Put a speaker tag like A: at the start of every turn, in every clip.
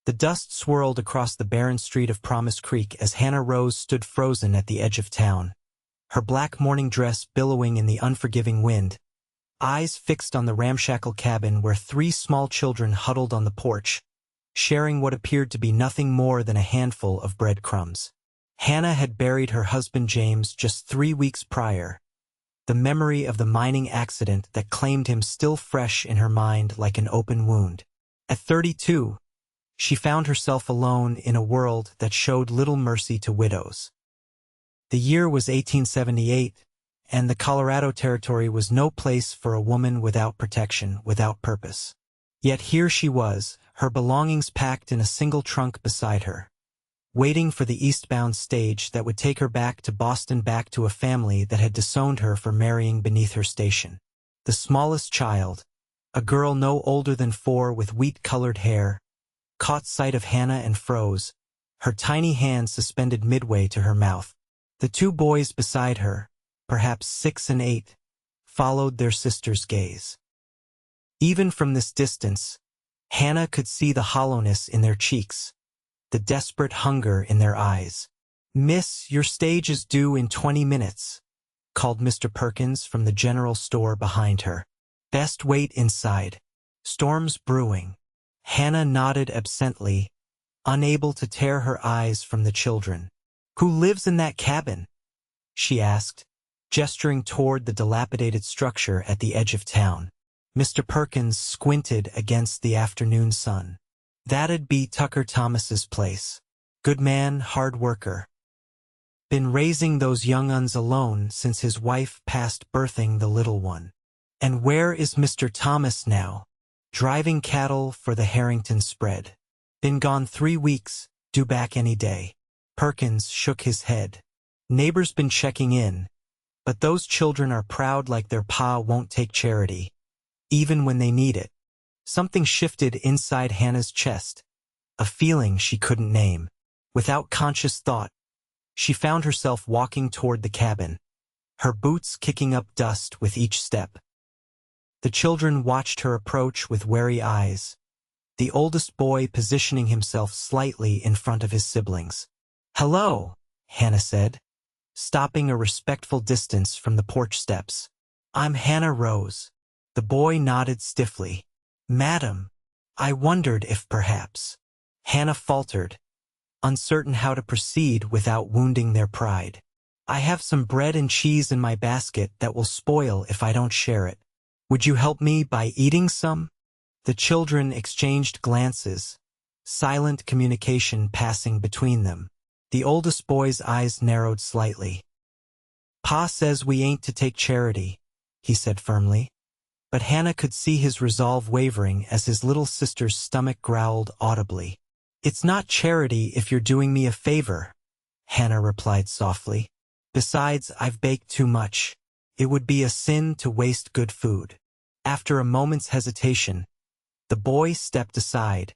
A: The dust swirled across the barren street of Promise Creek as Hannah Rose stood frozen at the edge of town, her black morning dress billowing in the unforgiving wind, eyes fixed on the ramshackle cabin where 3 small children huddled on the porch, sharing what appeared to be nothing more than a handful of breadcrumbs. Hannah had buried her husband James just 3 weeks prior, the memory of the mining accident that claimed him still fresh in her mind like an open wound. At 32, she found herself alone in a world that showed little mercy to widows. The year was 1878, and the Colorado Territory was no place for a woman without protection, without purpose. Yet here she was, her belongings packed in a single trunk beside her, waiting for the eastbound stage that would take her back to Boston, back to a family that had disowned her for marrying beneath her station. The smallest child, a girl no older than 4 with wheat-colored hair, caught sight of Hannah and froze, her tiny hand suspended midway to her mouth. The 2 boys beside her, perhaps 6 and 8, followed their sister's gaze. Even from this distance, Hannah could see the hollowness in their cheeks, the desperate hunger in their eyes. "Miss, your stage is due in 20 minutes, called Mr. Perkins from the general store behind her. "Best wait inside. Storm's brewing." Hannah nodded absently, unable to tear her eyes from the children. "Who lives in that cabin?" she asked, gesturing toward the dilapidated structure at the edge of town. Mr. Perkins squinted against the afternoon sun. "That'd be Tucker Thomas's place. Good man, hard worker. Been raising those young uns alone since his wife passed birthing the little one." "And where is Mr. Thomas now?" "Driving cattle for the Harrington spread. Been gone 3 weeks, due back any day." Perkins shook his head. "Neighbors been checking in, but those children are proud like their pa won't take charity, even when they need it." Something shifted inside Hannah's chest, a feeling she couldn't name. Without conscious thought, she found herself walking toward the cabin, her boots kicking up dust with each step. The children watched her approach with wary eyes, the oldest boy positioning himself slightly in front of his siblings. "Hello," Hannah said, stopping a respectful distance from the porch steps. "I'm Hannah Rose." The boy nodded stiffly. "Madam, I wondered if perhaps—" Hannah faltered, uncertain how to proceed without wounding their pride. "I have some bread and cheese in my basket that will spoil if I don't share it. Would you help me by eating some?" The children exchanged glances, silent communication passing between them. The oldest boy's eyes narrowed slightly. "Pa says we ain't to take charity," he said firmly. But Hannah could see his resolve wavering as his little sister's stomach growled audibly. "It's not charity if you're doing me a favor," Hannah replied softly. "Besides, I've baked too much. It would be a sin to waste good food." After a moment's hesitation, the boy stepped aside,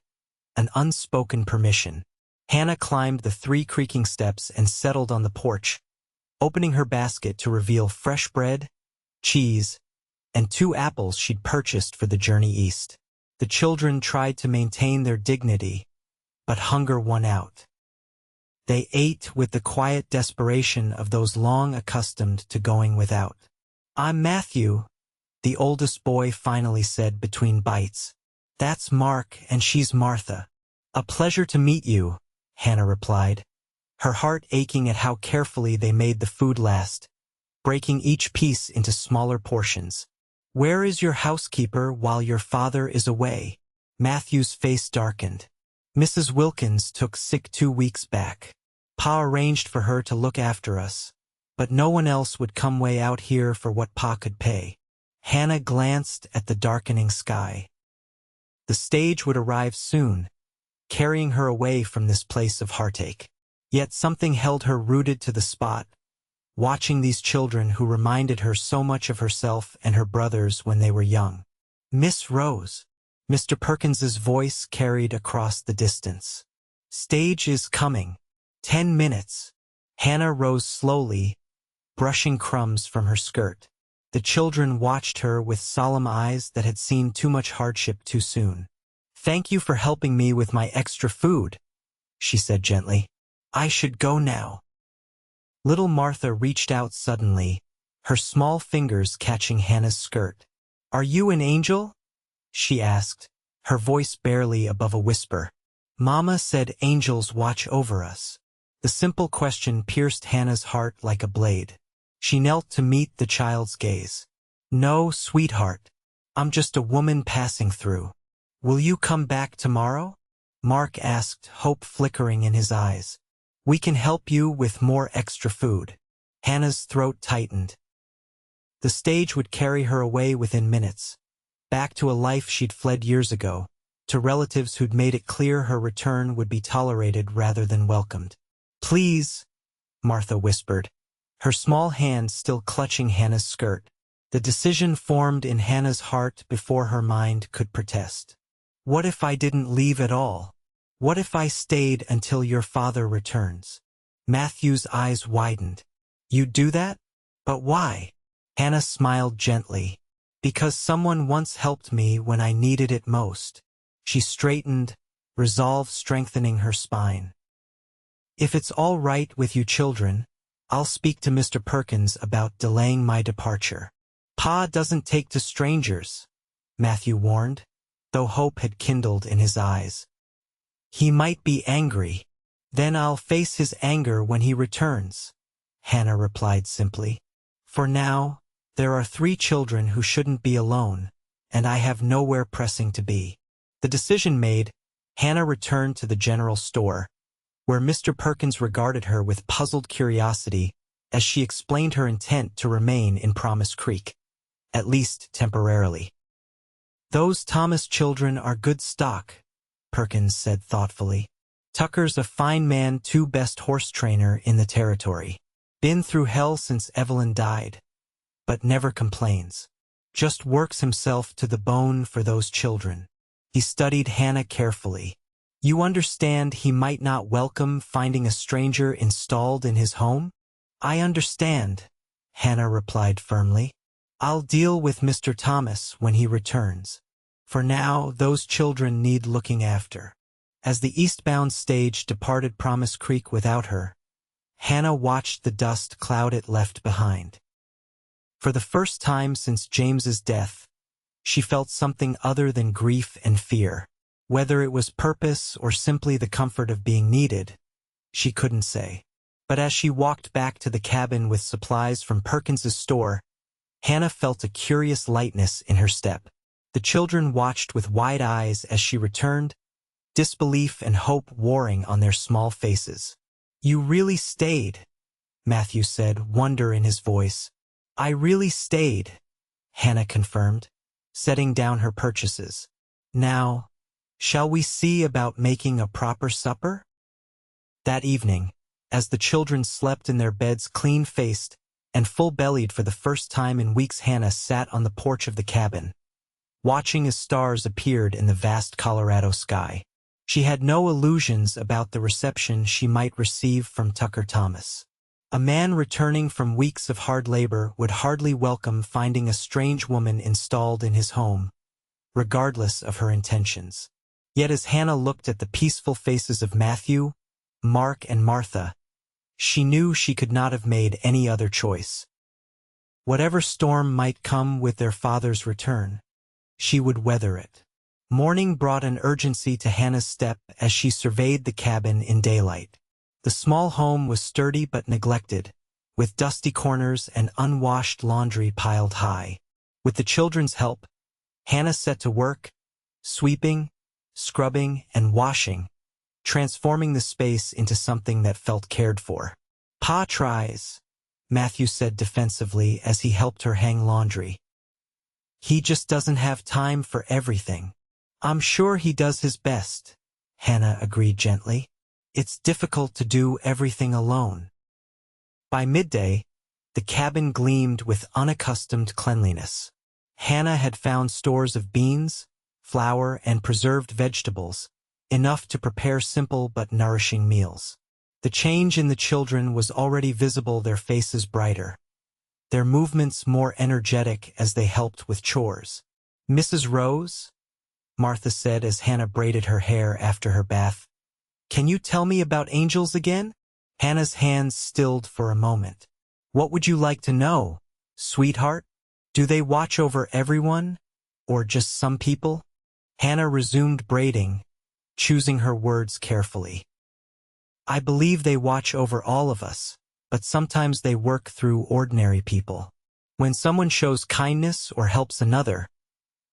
A: an unspoken permission. Hannah climbed the 3 creaking steps and settled on the porch, opening her basket to reveal fresh bread, cheese, and 2 apples she'd purchased for the journey east. The children tried to maintain their dignity, but hunger won out. They ate with the quiet desperation of those long accustomed to going without. "I'm Matthew," the oldest boy finally said between bites. "That's Mark, and she's Martha." "A pleasure to meet you," Hannah replied, her heart aching at how carefully they made the food last, breaking each piece into smaller portions. "Where is your housekeeper while your father is away?" Matthew's face darkened. "Mrs. Wilkins took sick 2 weeks back. Pa arranged for her to look after us, but no one else would come way out here for what Pa could pay." Hannah glanced at the darkening sky. The stage would arrive soon, carrying her away from this place of heartache. Yet something held her rooted to the spot, watching these children who reminded her so much of herself and her brothers when they were young. "Miss Rose," Mr. Perkins's voice carried across the distance. "Stage is coming. 10 minutes." Hannah rose slowly, brushing crumbs from her skirt. The children watched her with solemn eyes that had seen too much hardship too soon. Thank you for helping me with my extra food, she said gently. I should go now. Little Martha reached out suddenly, her small fingers catching Hannah's skirt. Are you an angel? She asked, her voice barely above a whisper. Mama said angels watch over us. The simple question pierced Hannah's heart like a blade. She knelt to meet the child's gaze. No, sweetheart. I'm just a woman passing through. Will you come back tomorrow? Mark asked, hope flickering in his eyes. We can help you with more extra food. Hannah's throat tightened. The stage would carry her away within minutes, back to a life she'd fled years ago, to relatives who'd made it clear her return would be tolerated rather than welcomed. Please, Martha whispered, her small hand still clutching Hannah's skirt. The decision formed in Hannah's heart before her mind could protest. What if I didn't leave at all? What if I stayed until your father returns? Matthew's eyes widened. You'd do that? But why? Hannah smiled gently. Because someone once helped me when I needed it most. She straightened, resolve strengthening her spine. If it's all right with you children, I'll speak to Mr. Perkins about delaying my departure. Pa doesn't take to strangers, Matthew warned, though hope had kindled in his eyes. He might be angry. Then I'll face his anger when he returns, Hannah replied simply. For now, there are 3 children who shouldn't be alone, and I have nowhere pressing to be. The decision made, Hannah returned to the general store, where Mr. Perkins regarded her with puzzled curiosity as she explained her intent to remain in Promise Creek, at least temporarily. Those Thomas children are good stock, Perkins said thoughtfully. Tucker's a fine man, 2 best horse trainer in the territory. Been through hell since Evelyn died, but never complains. Just works himself to the bone for those children. He studied Hannah carefully. You understand he might not welcome finding a stranger installed in his home? I understand, Hannah replied firmly. I'll deal with Mr. Thomas when he returns. For now, those children need looking after. As the eastbound stage departed Promise Creek without her, Hannah watched the dust cloud it left behind. For the first time since James's death, she felt something other than grief and fear. Whether it was purpose or simply the comfort of being needed, she couldn't say. But as she walked back to the cabin with supplies from Perkins's store, Hannah felt a curious lightness in her step. The children watched with wide eyes as she returned, disbelief and hope warring on their small faces. You really stayed, Matthew said, wonder in his voice. I really stayed, Hannah confirmed, setting down her purchases. Now, shall we see about making a proper supper? That evening, as the children slept in their beds clean-faced and full-bellied for the first time in weeks, Hannah sat on the porch of the cabin, watching as stars appeared in the vast Colorado sky. She had no illusions about the reception she might receive from Tucker Thomas. A man returning from weeks of hard labor would hardly welcome finding a strange woman installed in his home, regardless of her intentions. Yet as Hannah looked at the peaceful faces of Matthew, Mark, and Martha, she knew she could not have made any other choice. Whatever storm might come with their father's return, she would weather it. Morning brought an urgency to Hannah's step as she surveyed the cabin in daylight. The small home was sturdy but neglected, with dusty corners and unwashed laundry piled high. With the children's help, Hannah set to work, sweeping, scrubbing, and washing, transforming the space into something that felt cared for. Pa tries, Matthew said defensively as he helped her hang laundry. He just doesn't have time for everything. I'm sure he does his best, Hannah agreed gently. It's difficult to do everything alone. By midday, the cabin gleamed with unaccustomed cleanliness. Hannah had found stores of beans, flour, and preserved vegetables, enough to prepare simple but nourishing meals. The change in the children was already visible, their faces brighter, their movements more energetic as they helped with chores. Mrs. Rose? Martha said as Hannah braided her hair after her bath. Can you tell me about angels again? Hannah's hands stilled for a moment. What would you like to know, sweetheart? Do they watch over everyone, or just some people? Hannah resumed braiding, choosing her words carefully. I believe they watch over all of us, but sometimes they work through ordinary people. When someone shows kindness or helps another,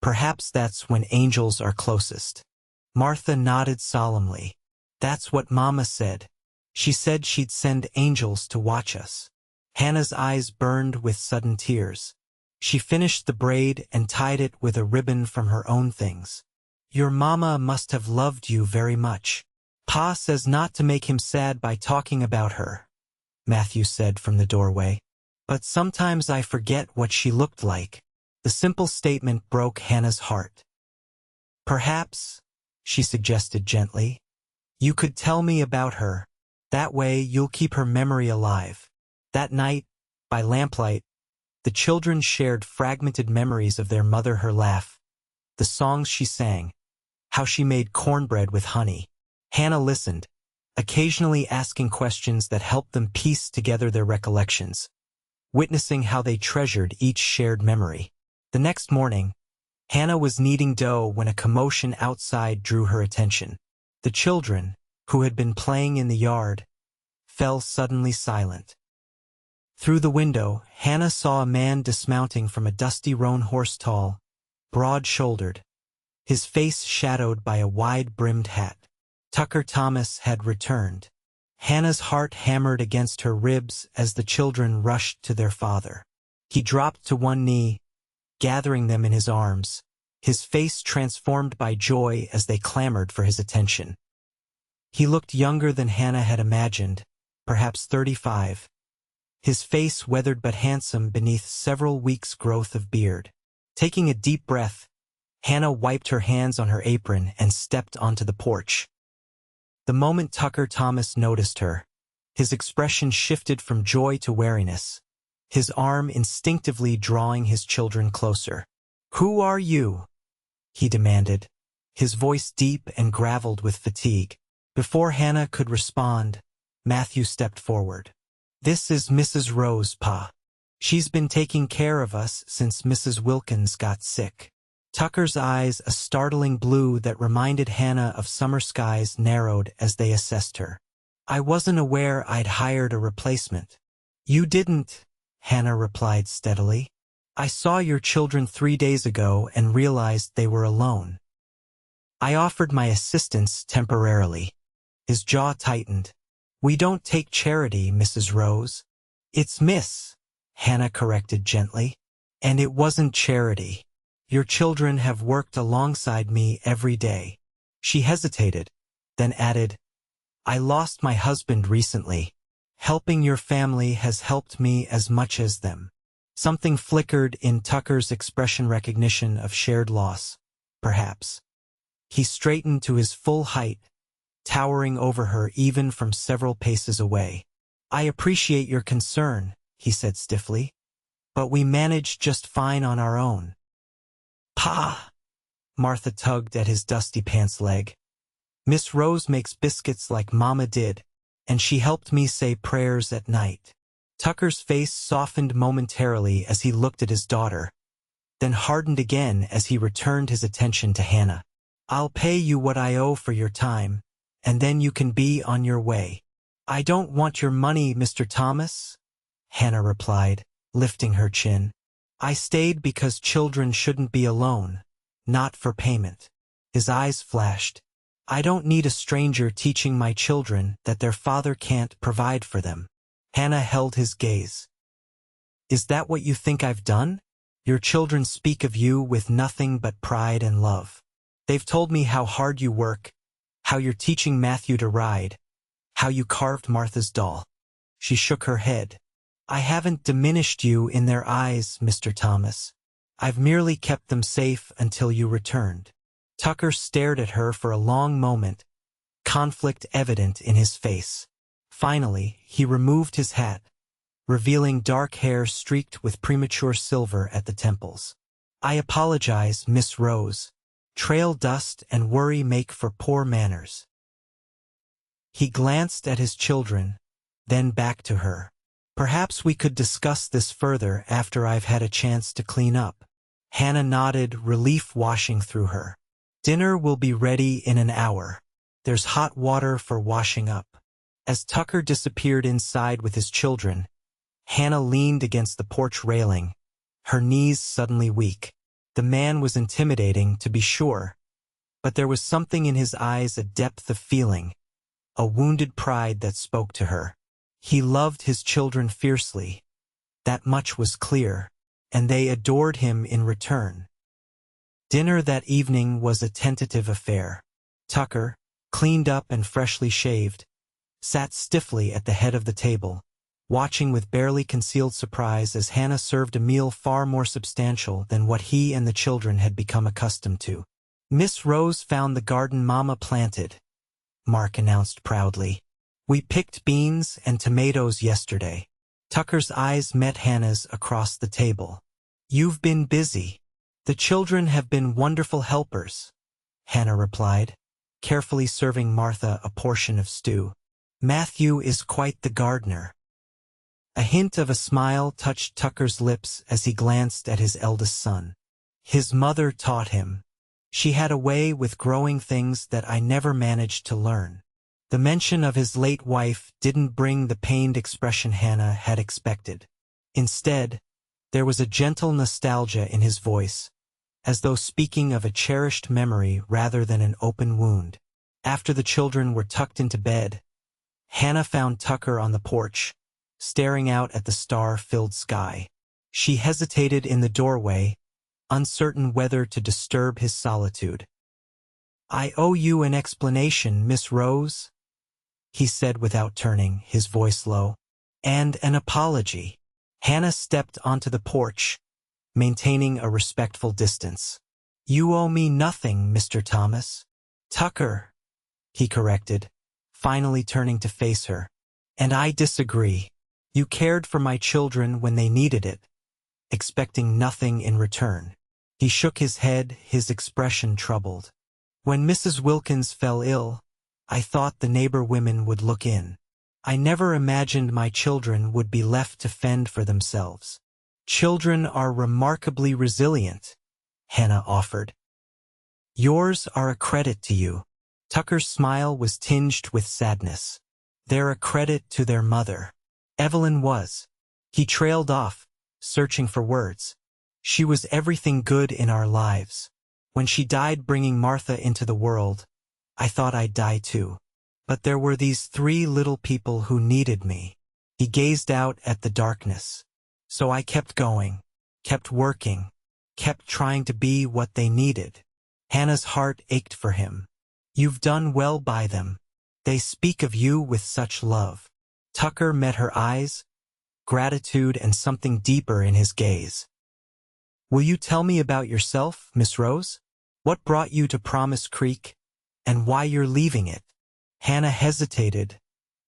A: perhaps that's when angels are closest. Martha nodded solemnly. That's what Mama said. She said she'd send angels to watch us. Hannah's eyes burned with sudden tears. She finished the braid and tied it with a ribbon from her own things. Your mama must have loved you very much. Pa says not to make him sad by talking about her, Matthew said from the doorway. But sometimes I forget what she looked like. The simple statement broke Hannah's heart. Perhaps, she suggested gently, you could tell me about her. That way you'll keep her memory alive. That night, by lamplight, the children shared fragmented memories of their mother, her laugh, the songs she sang, how she made cornbread with honey. Hannah listened, occasionally asking questions that helped them piece together their recollections, witnessing how they treasured each shared memory. The next morning, Hannah was kneading dough when a commotion outside drew her attention. The children, who had been playing in the yard, fell suddenly silent. Through the window, Hannah saw a man dismounting from a dusty roan horse, tall, broad-shouldered, his face shadowed by a wide-brimmed hat. Tucker Thomas had returned. Hannah's heart hammered against her ribs as the children rushed to their father. He dropped to one knee, gathering them in his arms, his face transformed by joy as they clamored for his attention. He looked younger than Hannah had imagined, perhaps 35. His face weathered but handsome beneath several weeks' growth of beard. Taking a deep breath, Hannah wiped her hands on her apron and stepped onto the porch. The moment Tucker Thomas noticed her, his expression shifted from joy to wariness, his arm instinctively drawing his children closer. Who are you? He demanded, his voice deep and graveled with fatigue. Before Hannah could respond, Matthew stepped forward. This is Mrs. Rose, Pa. She's been taking care of us since Mrs. Wilkins got sick. Tucker's eyes, a startling blue that reminded Hannah of summer skies, narrowed as they assessed her. I wasn't aware I'd hired a replacement. You didn't, Hannah replied steadily. I saw your children 3 days ago and realized they were alone. I offered my assistance temporarily. His jaw tightened. We don't take charity, Mrs. Rose. It's Miss, Hannah corrected gently. And it wasn't charity. Your children have worked alongside me every day. She hesitated, then added, I lost my husband recently. Helping your family has helped me as much as them. Something flickered in Tucker's expression, recognition of shared loss, perhaps. He straightened to his full height, towering over her even from several paces away. I appreciate your concern, he said stiffly, but we managed just fine on our own. Pa! Martha tugged at his dusty pants leg. Miss Rose makes biscuits like Mama did, and she helped me say prayers at night. Tucker's face softened momentarily as he looked at his daughter, then hardened again as he returned his attention to Hannah. I'll pay you what I owe for your time, and then you can be on your way. I don't want your money, Mr. Thomas, Hannah replied, lifting her chin. I stayed because children shouldn't be alone, not for payment. His eyes flashed. I don't need a stranger teaching my children that their father can't provide for them. Hannah held his gaze. Is that what you think I've done? Your children speak of you with nothing but pride and love. They've told me how hard you work, how you're teaching Matthew to ride, how you carved Martha's doll. She shook her head. I haven't diminished you in their eyes, Mr. Thomas. I've merely kept them safe until you returned. Tucker stared at her for a long moment, conflict evident in his face. Finally, he removed his hat, revealing dark hair streaked with premature silver at the temples. I apologize, Miss Rose. Trail dust and worry make for poor manners. He glanced at his children, then back to her. Perhaps we could discuss this further after I've had a chance to clean up. Hannah nodded, relief washing through her. Dinner will be ready in an hour. There's hot water for washing up. As Tucker disappeared inside with his children, Hannah leaned against the porch railing, her knees suddenly weak. The man was intimidating, to be sure, but there was something in his eyes, a depth of feeling, a wounded pride that spoke to her. He loved his children fiercely. That much was clear, and they adored him in return. Dinner that evening was a tentative affair. Tucker, cleaned up and freshly shaved, sat stiffly at the head of the table, watching with barely concealed surprise as Hannah served a meal far more substantial than what he and the children had become accustomed to. "Miss Rose found the garden Mama planted," Mark announced proudly. "We picked beans and tomatoes yesterday." Tucker's eyes met Hannah's across the table. "You've been busy." "The children have been wonderful helpers," Hannah replied, carefully serving Martha a portion of stew. "Matthew is quite the gardener." A hint of a smile touched Tucker's lips as he glanced at his eldest son. "His mother taught him. She had a way with growing things that I never managed to learn." The mention of his late wife didn't bring the pained expression Hannah had expected. Instead, there was a gentle nostalgia in his voice, as though speaking of a cherished memory rather than an open wound. After the children were tucked into bed, Hannah found Tucker on the porch, staring out at the star-filled sky. She hesitated in the doorway, uncertain whether to disturb his solitude. "I owe you an explanation, Miss Rose," he said without turning, his voice low. "And an apology." Hannah stepped onto the porch, maintaining a respectful distance. "You owe me nothing, Mr. Thomas." "Tucker," he corrected, finally turning to face her. "And I disagree. You cared for my children when they needed it, expecting nothing in return." He shook his head, his expression troubled. "When Mrs. Wilkins fell ill, I thought the neighbor women would look in. I never imagined my children would be left to fend for themselves." "Children are remarkably resilient," Hannah offered. "Yours are a credit to you." Tucker's smile was tinged with sadness. "They're a credit to their mother. Evelyn was." He trailed off, searching for words. "She was everything good in our lives. When she died bringing Martha into the world, I thought I'd die too. But there were these 3 little people who needed me." He gazed out at the darkness. "So I kept going, kept working, kept trying to be what they needed." Hannah's heart ached for him. "You've done well by them. They speak of you with such love." Tucker met her eyes, gratitude and something deeper in his gaze. "Will you tell me about yourself, Miss Rose? What brought you to Promise Creek, and why you're leaving it?" Hannah hesitated,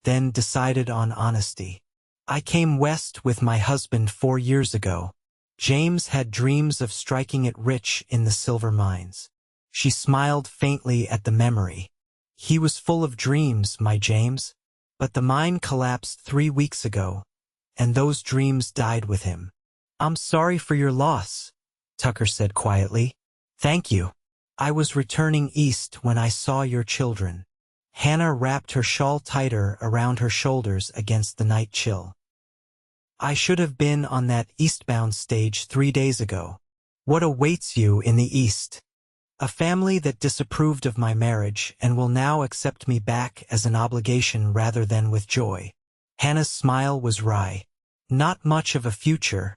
A: then decided on honesty. "I came west with my husband 4 years ago. James had dreams of striking it rich in the silver mines." She smiled faintly at the memory. "He was full of dreams, my James, but the mine collapsed 3 weeks ago, and those dreams died with him." "I'm sorry for your loss," Tucker said quietly. "Thank you. I was returning east when I saw your children." Hannah wrapped her shawl tighter around her shoulders against the night chill. "I should have been on that eastbound stage 3 days ago. What awaits you in the east? A family that disapproved of my marriage and will now accept me back as an obligation rather than with joy." Hannah's smile was wry. "Not much of a future,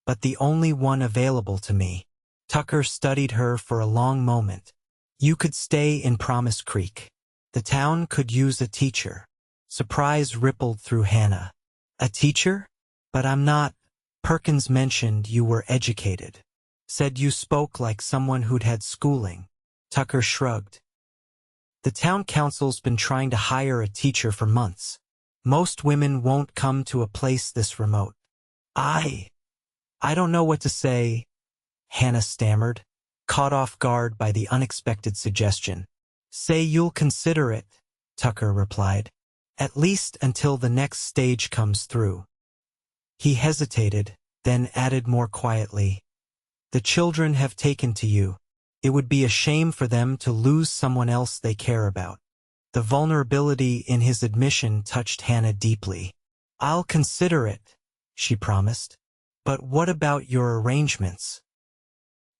A: but the only one available to me." Tucker studied her for a long moment. "You could stay in Promise Creek. The town could use a teacher." Surprise rippled through Hannah. "A teacher? But I'm not." "Perkins mentioned you were educated. Said you spoke like someone who'd had schooling." Tucker shrugged. "The town council's been trying to hire a teacher for months. Most women won't come to a place this remote." I don't know what to say," Hannah stammered. caught off guard by the unexpected suggestion. "Say you'll consider it," Tucker replied. "At least until the next stage comes through." He hesitated, then added more quietly, "The children have taken to you. It would be a shame for them to lose someone else they care about." The vulnerability in his admission touched Hannah deeply. "I'll consider it," she promised. "But what about your arrangements?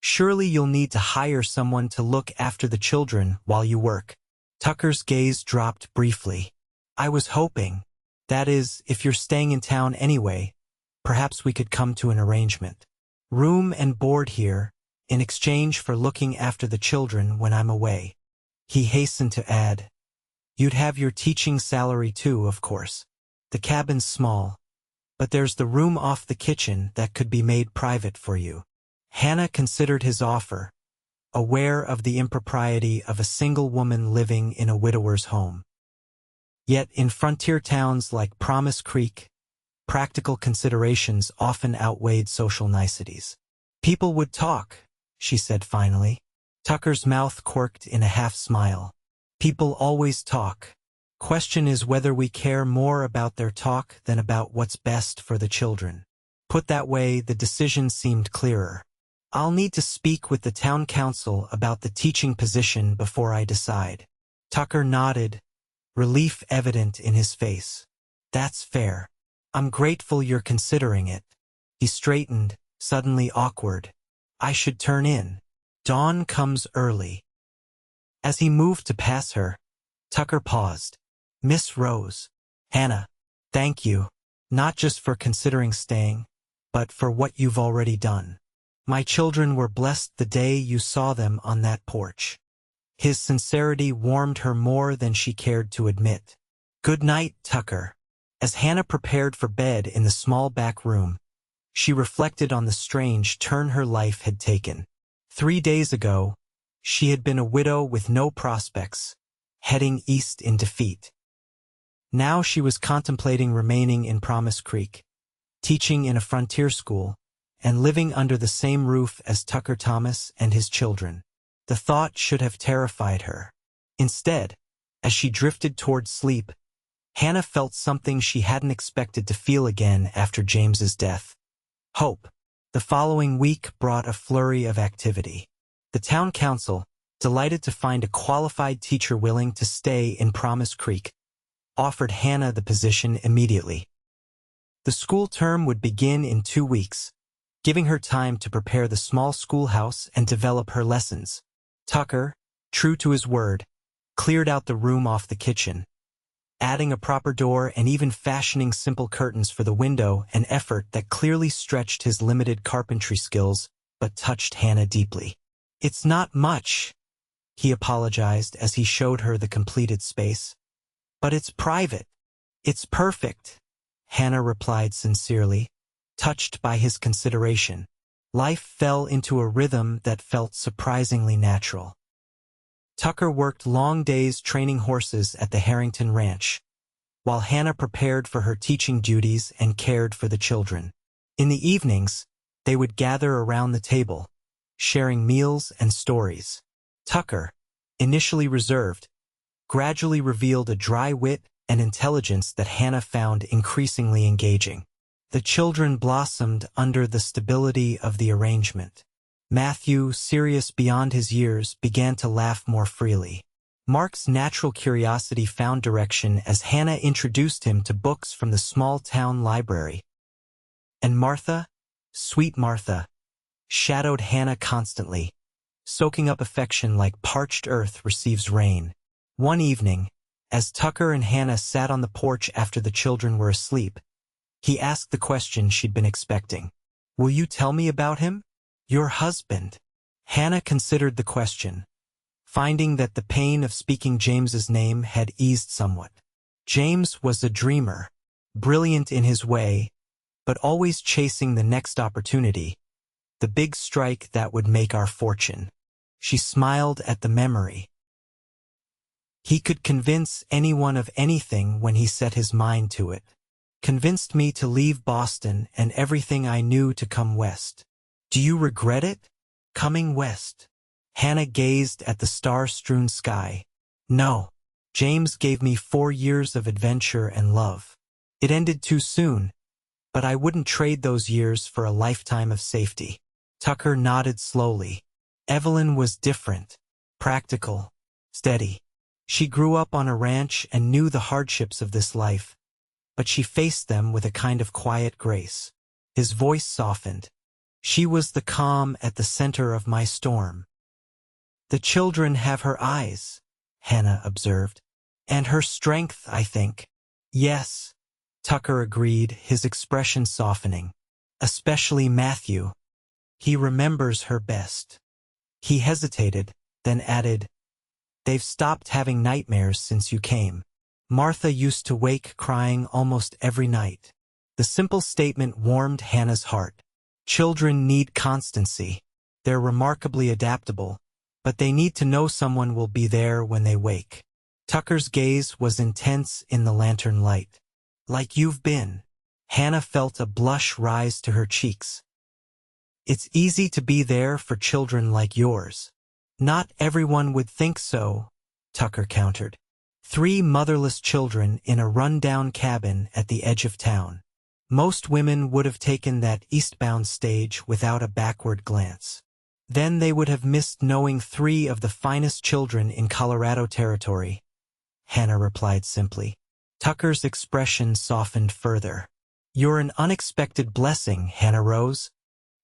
A: Surely you'll need to hire someone to look after the children while you work." Tucker's gaze dropped briefly. "I was hoping. That is, if you're staying in town anyway, perhaps we could come to an arrangement. Room and board here, in exchange for looking after the children when I'm away." He hastened to add, "You'd have your teaching salary too, of course. The cabin's small, but there's the room off the kitchen that could be made private for you." Hannah considered his offer, aware of the impropriety of a single woman living in a widower's home. Yet in frontier towns like Promise Creek, practical considerations often outweighed social niceties. "People would talk," she said finally. Tucker's mouth quirked in a half-smile. "People always talk. Question is whether we care more about their talk than about what's best for the children." Put that way, the decision seemed clearer. "I'll need to speak with the town council about the teaching position before I decide." Tucker nodded, relief evident in his face. "That's fair. I'm grateful you're considering it." He straightened, suddenly awkward. "I should turn in. Dawn comes early." As he moved to pass her, Tucker paused. "Miss Rose." "Hannah, thank you, not just for considering staying, but for what you've already done. My children were blessed the day you saw them on that porch." His sincerity warmed her more than she cared to admit. "Good night, Tucker." As Hannah prepared for bed in the small back room, she reflected on the strange turn her life had taken. 3 days ago, she had been a widow with no prospects, heading east in defeat. Now she was contemplating remaining in Promise Creek, teaching in a frontier school, and living under the same roof as Tucker Thomas and his children. The thought should have terrified her. Instead, as she drifted toward sleep, Hannah felt something she hadn't expected to feel again after James's death. Hope. The following week brought a flurry of activity. The town council, delighted to find a qualified teacher willing to stay in Promise Creek, offered Hannah the position immediately. The school term would begin in 2 weeks, giving her time to prepare the small schoolhouse and develop her lessons. Tucker, true to his word, cleared out the room off the kitchen, adding a proper door and even fashioning simple curtains for the window, an effort that clearly stretched his limited carpentry skills but touched Hannah deeply. "It's not much," he apologized as he showed her the completed space. "But it's private. It's perfect," Hannah replied sincerely, touched by his consideration. Life fell into a rhythm that felt surprisingly natural. Tucker worked long days training horses at the Harrington Ranch, while Hannah prepared for her teaching duties and cared for the children. In the evenings, they would gather around the table, sharing meals and stories. Tucker, initially reserved, gradually revealed a dry wit and intelligence that Hannah found increasingly engaging. The children blossomed under the stability of the arrangement. Matthew, serious beyond his years, began to laugh more freely. Mark's natural curiosity found direction as Hannah introduced him to books from the small-town library. And Martha, sweet Martha, shadowed Hannah constantly, soaking up affection like parched earth receives rain. One evening, as Tucker and Hannah sat on the porch after the children were asleep, he asked the question she'd been expecting. "Will you tell me about him? Your husband?" Hannah considered the question, finding that the pain of speaking James's name had eased somewhat. James was a dreamer, brilliant in his way, but always chasing the next opportunity, the big strike that would make our fortune. She smiled at the memory. "He could convince anyone of anything when he set his mind to it. Convinced me to leave Boston and everything I knew to come west." "Do you regret it? Coming west?" Hannah gazed at the star-strewn sky. No. James gave me 4 years of adventure and love. It ended too soon, but I wouldn't trade those years for a lifetime of safety. Tucker nodded slowly. Evelyn was different. Practical. Steady. She grew up on a ranch and knew the hardships of this life, but she faced them with a kind of quiet grace. His voice softened. She was the calm at the center of my storm. The children have her eyes, Hannah observed. And her strength, I think. Yes, Tucker agreed, his expression softening. Especially Matthew. He remembers her best. He hesitated, then added, "They've stopped having nightmares since you came. Martha used to wake crying almost every night." The simple statement warmed Hannah's heart. Children need constancy. They're remarkably adaptable, but they need to know someone will be there when they wake. Tucker's gaze was intense in the lantern light. "Like you've been." Hannah felt a blush rise to her cheeks. "It's easy to be there for children like yours." "Not everyone would think so," Tucker countered. 3 motherless children in a run-down cabin at the edge of town. Most women would have taken that eastbound stage without a backward glance. Then they would have missed knowing 3 of the finest children in Colorado Territory, Hannah replied simply. Tucker's expression softened further. "You're an unexpected blessing, Hannah Rose."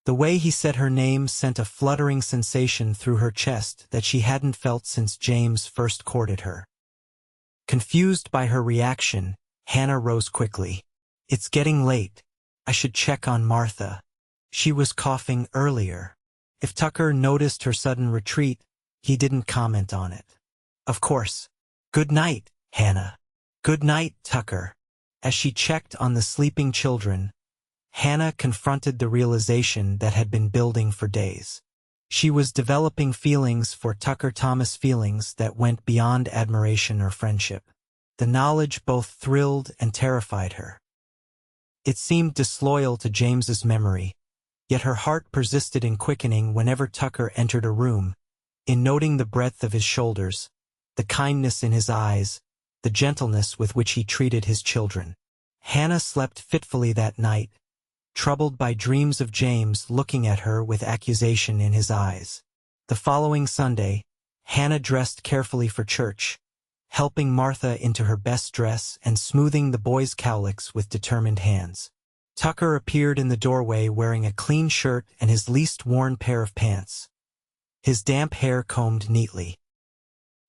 A: The way he said her name sent a fluttering sensation through her chest that she hadn't felt since James first courted her. Confused by her reaction, Hannah rose quickly. "It's getting late. I should check on Martha. She was coughing earlier." If Tucker noticed her sudden retreat, he didn't comment on it. "Of course. Good night, Hannah." "Good night, Tucker." As she checked on the sleeping children, Hannah confronted the realization that had been building for days. She was developing feelings for Tucker Thomas, feelings that went beyond admiration or friendship. The knowledge both thrilled and terrified her. It seemed disloyal to James's memory, yet her heart persisted in quickening whenever Tucker entered a room, in noting the breadth of his shoulders, the kindness in his eyes, the gentleness with which he treated his children. Hannah slept fitfully that night, troubled by dreams of James looking at her with accusation in his eyes. The following Sunday, Hannah dressed carefully for church, helping Martha into her best dress and smoothing the boys' cowlicks with determined hands. Tucker appeared in the doorway wearing a clean shirt and his least worn pair of pants, his damp hair combed neatly.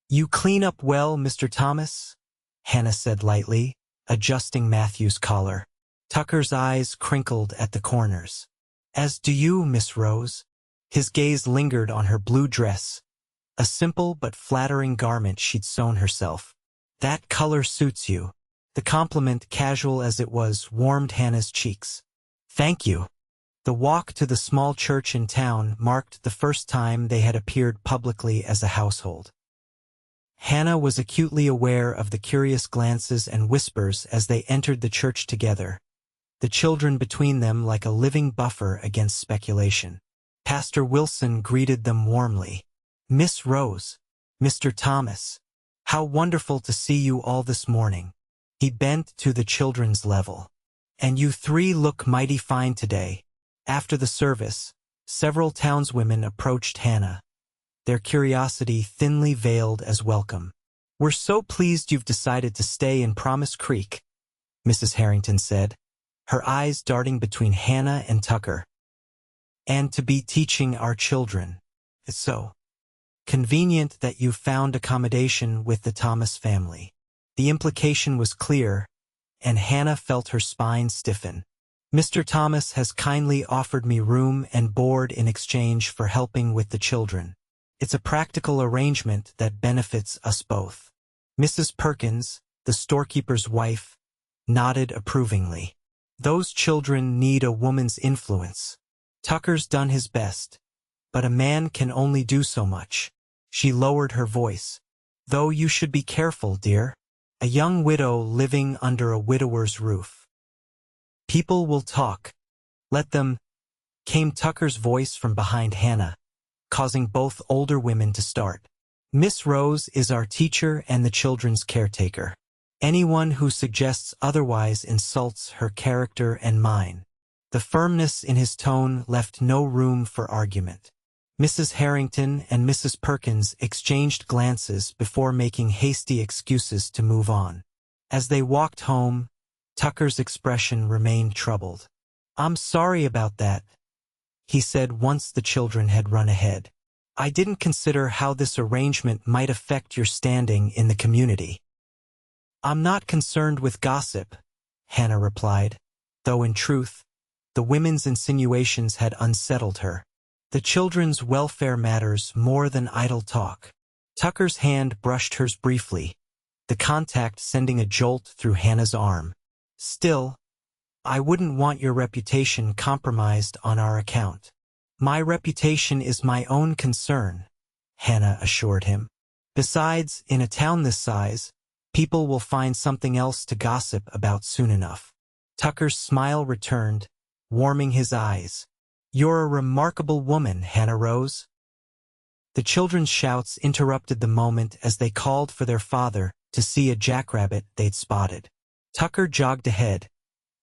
A: "You clean up well, Mr. Thomas," Hannah said lightly, adjusting Matthew's collar. Tucker's eyes crinkled at the corners. "As do you, Miss Rose." His gaze lingered on her blue dress, a simple but flattering garment she'd sewn herself. "That color suits you." The compliment, casual as it was, warmed Hannah's cheeks. "Thank you." The walk to the small church in town marked the first time they had appeared publicly as a household. Hannah was acutely aware of the curious glances and whispers as they entered the church together, the children between them like a living buffer against speculation. Pastor Wilson greeted them warmly. "Miss Rose, Mr. Thomas, how wonderful to see you all this morning." He bent to the children's level. "And you 3 look mighty fine today." After the service, several townswomen approached Hannah, their curiosity thinly veiled as welcome. "We're so pleased you've decided to stay in Promise Creek," Mrs. Harrington said, her eyes darting between Hannah and Tucker. "And to be teaching our children. It's so convenient that you found accommodation with the Thomas family." The implication was clear, and Hannah felt her spine stiffen. "Mr. Thomas has kindly offered me room and board in exchange for helping with the children. It's a practical arrangement that benefits us both." Mrs. Perkins, the storekeeper's wife, nodded approvingly. "Those children need a woman's influence. Tucker's done his best, but a man can only do so much." She lowered her voice. "Though you should be careful, dear. A young widow living under a widower's roof. People will talk. Let them," came Tucker's voice from behind Hannah, causing both older women to start. Miss Rose is our teacher and the children's caretaker. Anyone who suggests otherwise insults her character and mine. The firmness in his tone left no room for argument. Mrs. Harrington and Mrs. Perkins exchanged glances before making hasty excuses to move on. As they walked home, Tucker's expression remained troubled. "I'm sorry about that," he said once the children had run ahead. "I didn't consider how this arrangement might affect your standing in the community." "I'm not concerned with gossip," Hannah replied, though in truth, the women's insinuations had unsettled her. The children's welfare matters more than idle talk. Tucker's hand brushed hers briefly, the contact sending a jolt through Hannah's arm. "Still, I wouldn't want your reputation compromised on our account." "My reputation is my own concern," Hannah assured him. "Besides, in a town this size, people will find something else to gossip about soon enough." Tucker's smile returned, warming his eyes. "You're a remarkable woman, Hannah Rose." The children's shouts interrupted the moment as they called for their father to see a jackrabbit they'd spotted. Tucker jogged ahead,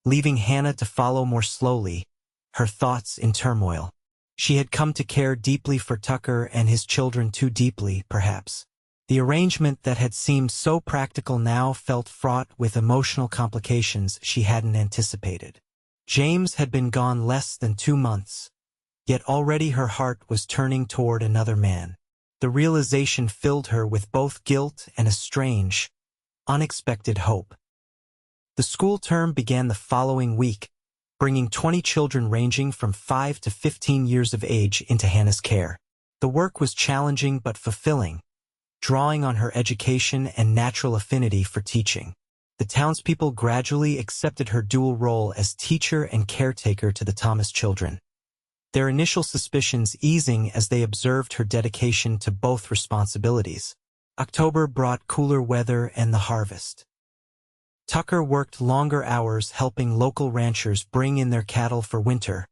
A: leaving Hannah to follow more slowly, her thoughts in turmoil. She had come to care deeply for Tucker and his children, too deeply, perhaps. The arrangement that had seemed so practical now felt fraught with emotional complications she hadn't anticipated. James had been gone less than 2 months, yet already her heart was turning toward another man. The realization filled her with both guilt and a strange, unexpected hope. The school term began the following week, bringing 20 children ranging from 5 to 15 years of age into Hannah's care. The work was challenging but fulfilling, drawing on her education and natural affinity for teaching. The townspeople gradually accepted her dual role as teacher and caretaker to the Thomas children, their initial suspicions easing as they observed her dedication to both responsibilities. October brought cooler weather and the harvest. Tucker worked longer hours helping local ranchers bring in their cattle for winter,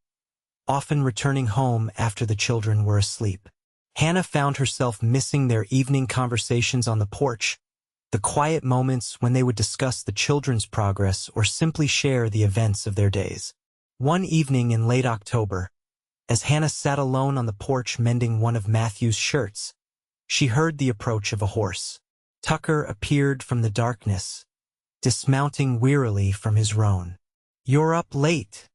A: often returning home after the children were asleep. Hannah found herself missing their evening conversations on the porch, the quiet moments when they would discuss the children's progress or simply share the events of their days. One evening in late October, as Hannah sat alone on the porch mending one of Matthew's shirts, she heard the approach of a horse. Tucker appeared from the darkness, dismounting wearily from his roan. "You're up late,"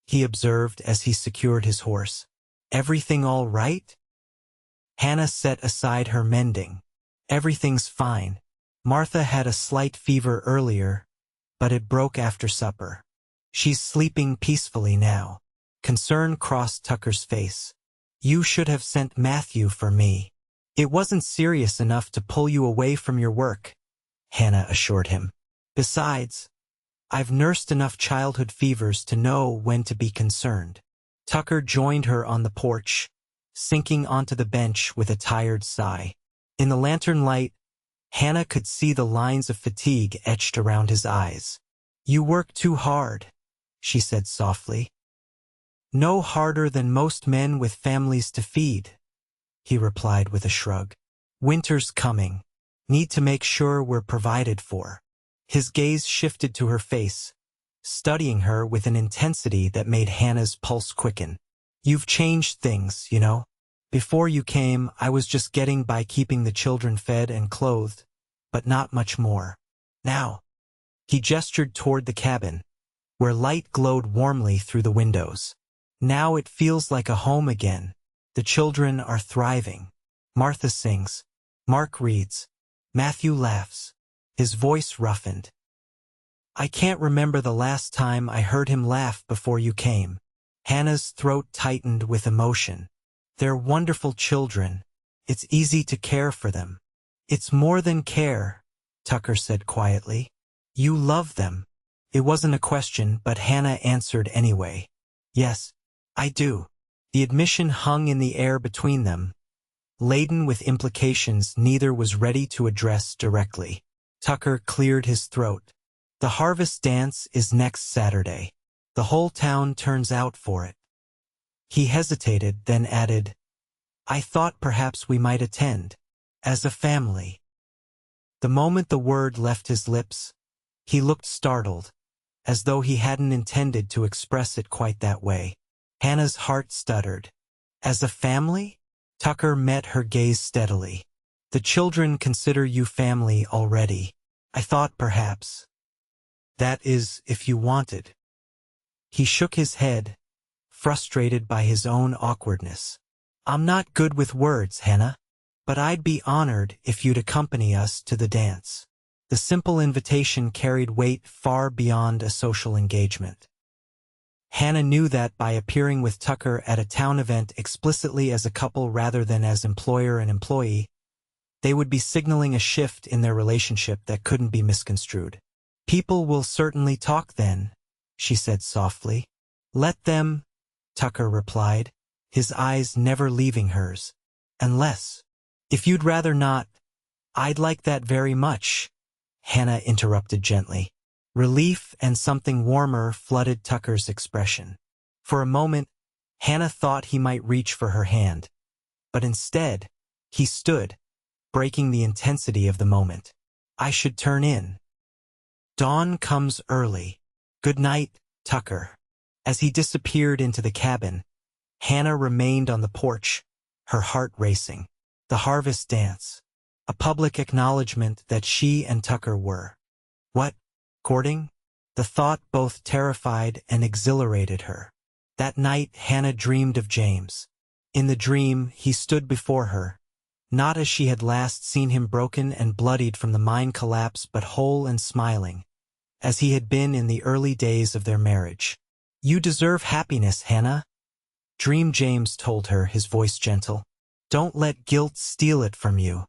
A: he observed as he secured his horse. "Everything all right?" Hannah set aside her mending. "Everything's fine. Martha had a slight fever earlier, but it broke after supper. She's sleeping peacefully now." Concern crossed Tucker's face. "You should have sent Matthew for me. It wasn't serious enough to pull you away from your work," Hannah assured him. "Besides, I've nursed enough childhood fevers to know when to be concerned." Tucker joined her on the porch, sinking onto the bench with a tired sigh. In the lantern light, Hannah could see the lines of fatigue etched around his eyes. "You work too hard," she said softly. "No harder than most men with families to feed," he replied with a shrug. "Winter's coming. Need to make sure we're provided for." His gaze shifted to her face, studying her with an intensity that made Hannah's pulse quicken. "You've changed things, you know. Before you came, I was just getting by keeping the children fed and clothed, but not much more. Now," he gestured toward the cabin, where light glowed warmly through the windows. "Now it feels like a home again. The children are thriving. Martha sings. Mark reads. Matthew laughs." His voice roughened. "I can't remember the last time I heard him laugh before you came." Hannah's throat tightened with emotion. "They're wonderful children. It's easy to care for them." "It's more than care," Tucker said quietly. "You love them." It wasn't a question, but Hannah answered anyway. "Yes, I do." The admission hung in the air between them, laden with implications neither was ready to address directly. Tucker cleared his throat. "The harvest dance is next Saturday. The whole town turns out for it." He hesitated, then added, I thought perhaps we might attend. As a family. The moment the word left his lips, he looked startled, as though he hadn't intended to express it quite that way. Hannah's heart stuttered. As a family? Tucker met her gaze steadily. The children consider you family already. I thought perhaps. That is, if you wanted. He shook his head, frustrated by his own awkwardness. I'm not good with words, Hannah, but I'd be honored if you'd accompany us to the dance. The simple invitation carried weight far beyond a social engagement. Hannah knew that by appearing with Tucker at a town event explicitly as a couple rather than as employer and employee, they would be signaling a shift in their relationship that couldn't be misconstrued. People will certainly talk then, she said softly. Let them, Tucker replied, his eyes never leaving hers. Unless, if you'd rather not, I'd like that very much, Hannah interrupted gently. Relief and something warmer flooded Tucker's expression. For a moment, Hannah thought he might reach for her hand. But instead, he stood, breaking the intensity of the moment. I should turn in. Dawn comes early. Good night, Tucker. As he disappeared into the cabin, Hannah remained on the porch, her heart racing. The harvest dance. A public acknowledgement that she and Tucker were. What? Courting? The thought both terrified and exhilarated her. That night Hannah dreamed of James. In the dream, he stood before her, not as she had last seen him broken and bloodied from the mine collapse but whole and smiling, as he had been in the early days of their marriage. You deserve happiness, Hannah. Dream James told her, his voice gentle. Don't let guilt steal it from you.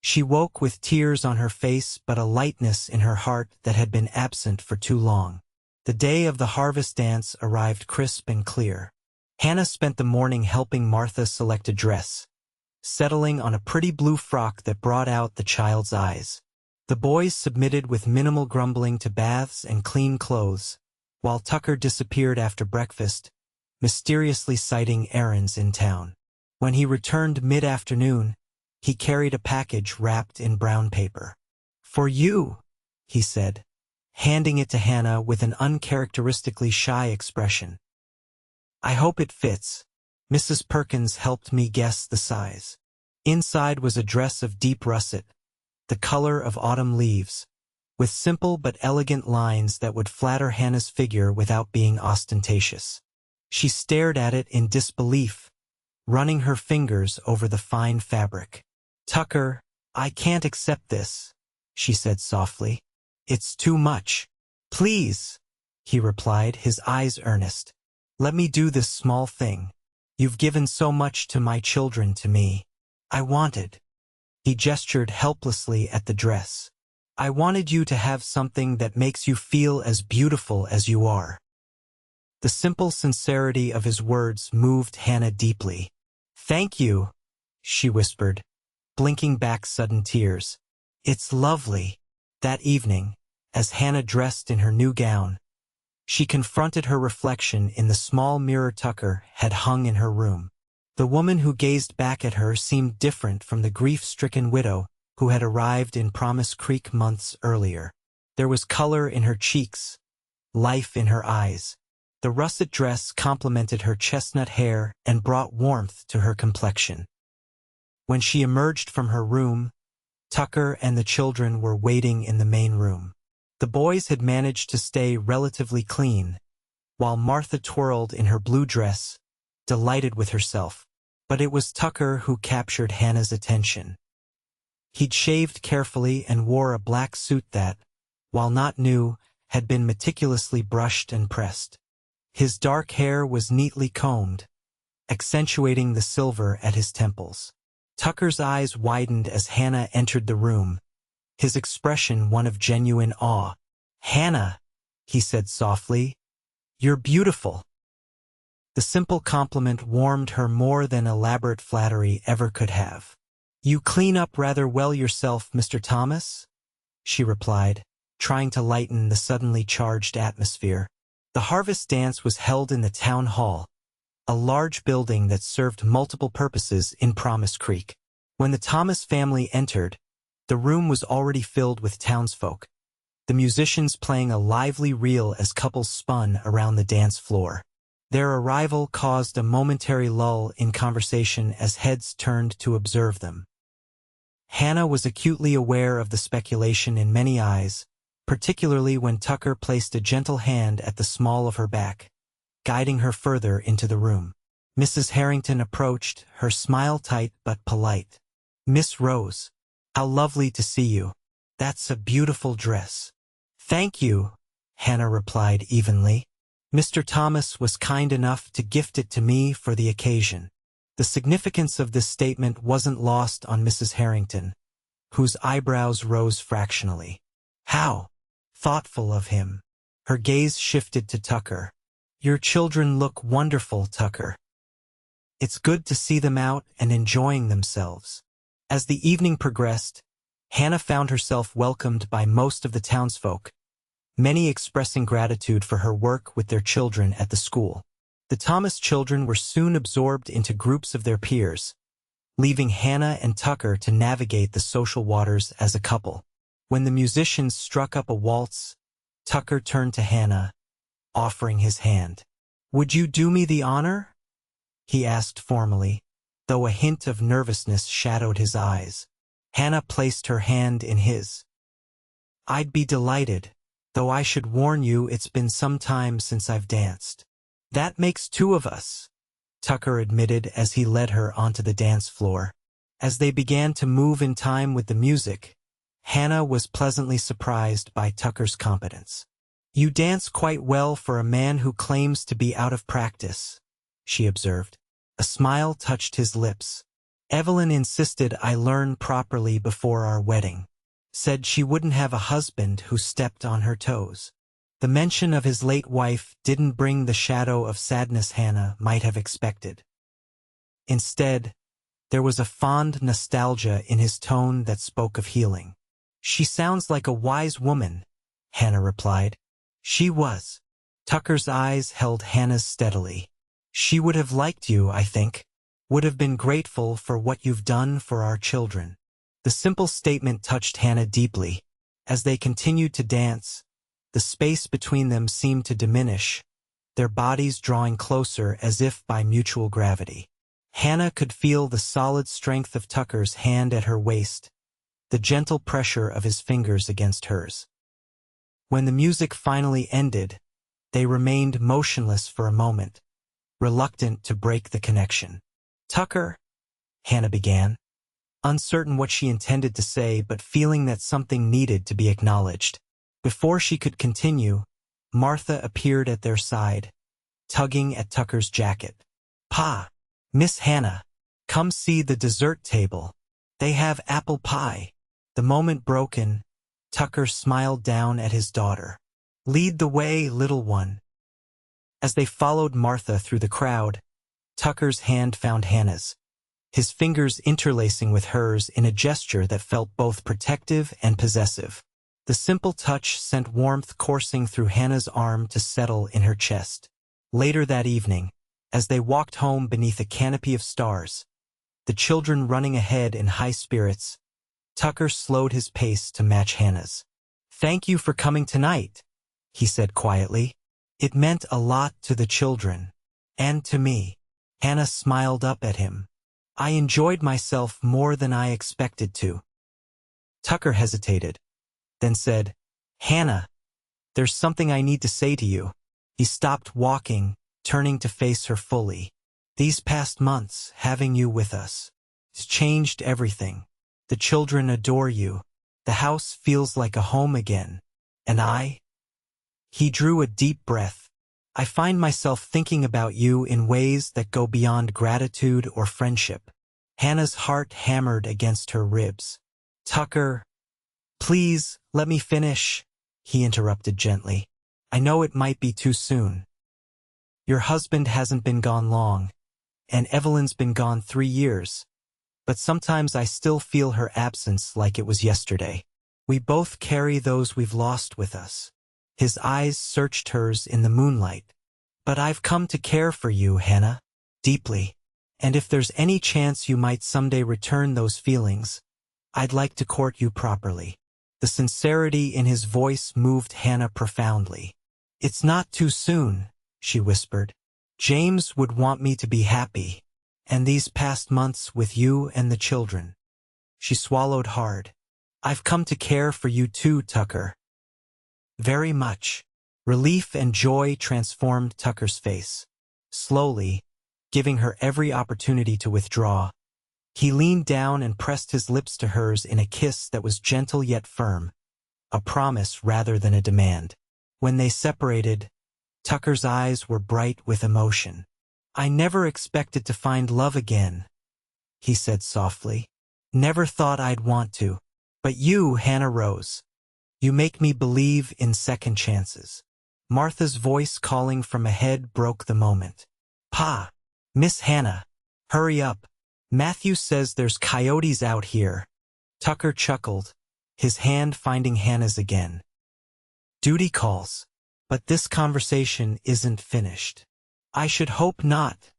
A: She woke with tears on her face but a lightness in her heart that had been absent for too long. The day of the harvest dance arrived crisp and clear. Hannah spent the morning helping Martha select a dress, settling on a pretty blue frock that brought out the child's eyes. The boys submitted with minimal grumbling to baths and clean clothes, while Tucker disappeared after breakfast, mysteriously citing errands in town. When he returned mid-afternoon, he carried a package wrapped in brown paper. For you, he said, handing it to Hannah with an uncharacteristically shy expression. I hope it fits. Mrs. Perkins helped me guess the size. Inside was a dress of deep russet, the color of autumn leaves, with simple but elegant lines that would flatter Hannah's figure without being ostentatious. She stared at it in disbelief, running her fingers over the fine fabric. Tucker, I can't accept this, she said softly. It's too much. Please, he replied, his eyes earnest. Let me do this small thing. You've given so much to my children, to me. I wanted. He gestured helplessly at the dress. I wanted you to have something that makes you feel as beautiful as you are. The simple sincerity of his words moved Hannah deeply. Thank you, she whispered, blinking back sudden tears. It's lovely. That evening, as Hannah dressed in her new gown, she confronted her reflection in the small mirror Tucker had hung in her room. The woman who gazed back at her seemed different from the grief-stricken widow who had arrived in Promise Creek months earlier. There was color in her cheeks, life in her eyes. The russet dress complemented her chestnut hair and brought warmth to her complexion. When she emerged from her room, Tucker and the children were waiting in the main room. The boys had managed to stay relatively clean, while Martha twirled in her blue dress, delighted with herself. But it was Tucker who captured Hannah's attention. He'd shaved carefully and wore a black suit that, while not new, had been meticulously brushed and pressed. His dark hair was neatly combed, accentuating the silver at his temples. Tucker's eyes widened as Hannah entered the room, his expression one of genuine awe. Hannah, he said softly, you're beautiful. The simple compliment warmed her more than elaborate flattery ever could have. You clean up rather well yourself, Mr. Thomas, she replied, trying to lighten the suddenly charged atmosphere. The harvest dance was held in the town hall, a large building that served multiple purposes in Promise Creek. When the Thomas family entered, the room was already filled with townsfolk, the musicians playing a lively reel as couples spun around the dance floor. Their arrival caused a momentary lull in conversation as heads turned to observe them. Hannah was acutely aware of the speculation in many eyes, particularly when Tucker placed a gentle hand at the small of her back, guiding her further into the room. Mrs. Harrington approached, her smile tight but polite. "Miss Rose, how lovely to see you. That's a beautiful dress." "Thank you," Hannah replied evenly. "Mr. Thomas was kind enough to gift it to me for the occasion." The significance of this statement wasn't lost on Mrs. Harrington, whose eyebrows rose fractionally. "How thoughtful of him." Her gaze shifted to Tucker. "Your children look wonderful, Tucker. It's good to see them out and enjoying themselves." As the evening progressed, Hannah found herself welcomed by most of the townsfolk, many expressing gratitude for her work with their children at the school. The Thomas children were soon absorbed into groups of their peers, leaving Hannah and Tucker to navigate the social waters as a couple. When the musicians struck up a waltz, Tucker turned to Hannah, offering his hand. "Would you do me the honor?" he asked formally, though a hint of nervousness shadowed his eyes. Hannah placed her hand in his. "I'd be delighted, though I should warn you it's been some time since I've danced." "That makes two of us," Tucker admitted as he led her onto the dance floor. As they began to move in time with the music, Hannah was pleasantly surprised by Tucker's competence. "You dance quite well for a man who claims to be out of practice," she observed. A smile touched his lips. "Evelyn insisted I learn properly before our wedding. Said she wouldn't have a husband who stepped on her toes." The mention of his late wife didn't bring the shadow of sadness Hannah might have expected. Instead, there was a fond nostalgia in his tone that spoke of healing. "She sounds like a wise woman," Hannah replied. "She was." Tucker's eyes held Hannah's steadily. "She would have liked you, I think. Would have been grateful for what you've done for our children." The simple statement touched Hannah deeply. As they continued to dance, the space between them seemed to diminish, their bodies drawing closer as if by mutual gravity. Hannah could feel the solid strength of Tucker's hand at her waist, the gentle pressure of his fingers against hers. When the music finally ended, they remained motionless for a moment, reluctant to break the connection. "Tucker," Hannah began, uncertain what she intended to say but feeling that something needed to be acknowledged. Before she could continue, Martha appeared at their side, tugging at Tucker's jacket. "Pa, Miss Hannah, come see the dessert table. They have apple pie." The moment broken, Tucker smiled down at his daughter. "Lead the way, little one." As they followed Martha through the crowd, Tucker's hand found Hannah's, his fingers interlacing with hers in a gesture that felt both protective and possessive. The simple touch sent warmth coursing through Hannah's arm to settle in her chest. Later that evening, as they walked home beneath a canopy of stars, the children running ahead in high spirits, Tucker slowed his pace to match Hannah's. "Thank you for coming tonight," he said quietly. "It meant a lot to the children. And to me." Hannah smiled up at him. "I enjoyed myself more than I expected to." Tucker hesitated, then said, "Hannah, there's something I need to say to you." He stopped walking, turning to face her fully. "These past months, having you with us, has changed everything. The children adore you. The house feels like a home again. And I—" He drew a deep breath. "I find myself thinking about you in ways that go beyond gratitude or friendship." Hannah's heart hammered against her ribs. "Tucker, please, let me finish," he interrupted gently. "I know it might be too soon. Your husband hasn't been gone long, and Evelyn's been gone 3 years, but sometimes I still feel her absence like it was yesterday. We both carry those we've lost with us." His eyes searched hers in the moonlight. "But I've come to care for you, Hannah. deeply. And if there's any chance you might someday return those feelings, I'd like to court you properly. The sincerity in his voice moved Hannah profoundly. It's not too soon, she whispered. James would want me to be happy, and these past months with you and the children. She swallowed hard. I've come to care for you too, Tucker. Very much. Relief and joy transformed Tucker's face. Slowly, giving her every opportunity to withdraw, he leaned down and pressed his lips to hers in a kiss that was gentle yet firm, a promise rather than a demand. When they separated, Tucker's eyes were bright with emotion. I never expected to find love again, he said softly. Never thought I'd want to. But you, Hannah rose. You make me believe in second chances. Martha's voice calling from ahead broke the moment. Pa! Miss Hannah! Hurry up! Matthew says there's coyotes out here. Tucker chuckled, his hand finding Hannah's again. Duty calls. But this conversation isn't finished. I should hope not,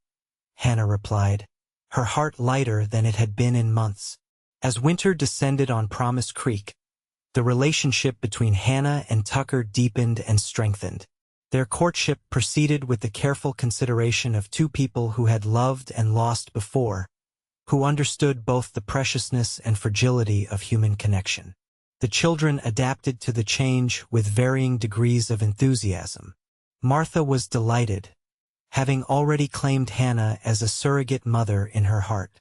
A: Hannah replied, her heart lighter than it had been in months. As winter descended on Promise Creek, the relationship between Hannah and Tucker deepened and strengthened. Their courtship proceeded with the careful consideration of two people who had loved and lost before, who understood both the preciousness and fragility of human connection. The children adapted to the change with varying degrees of enthusiasm. Martha was delighted, having already claimed Hannah as a surrogate mother in her heart.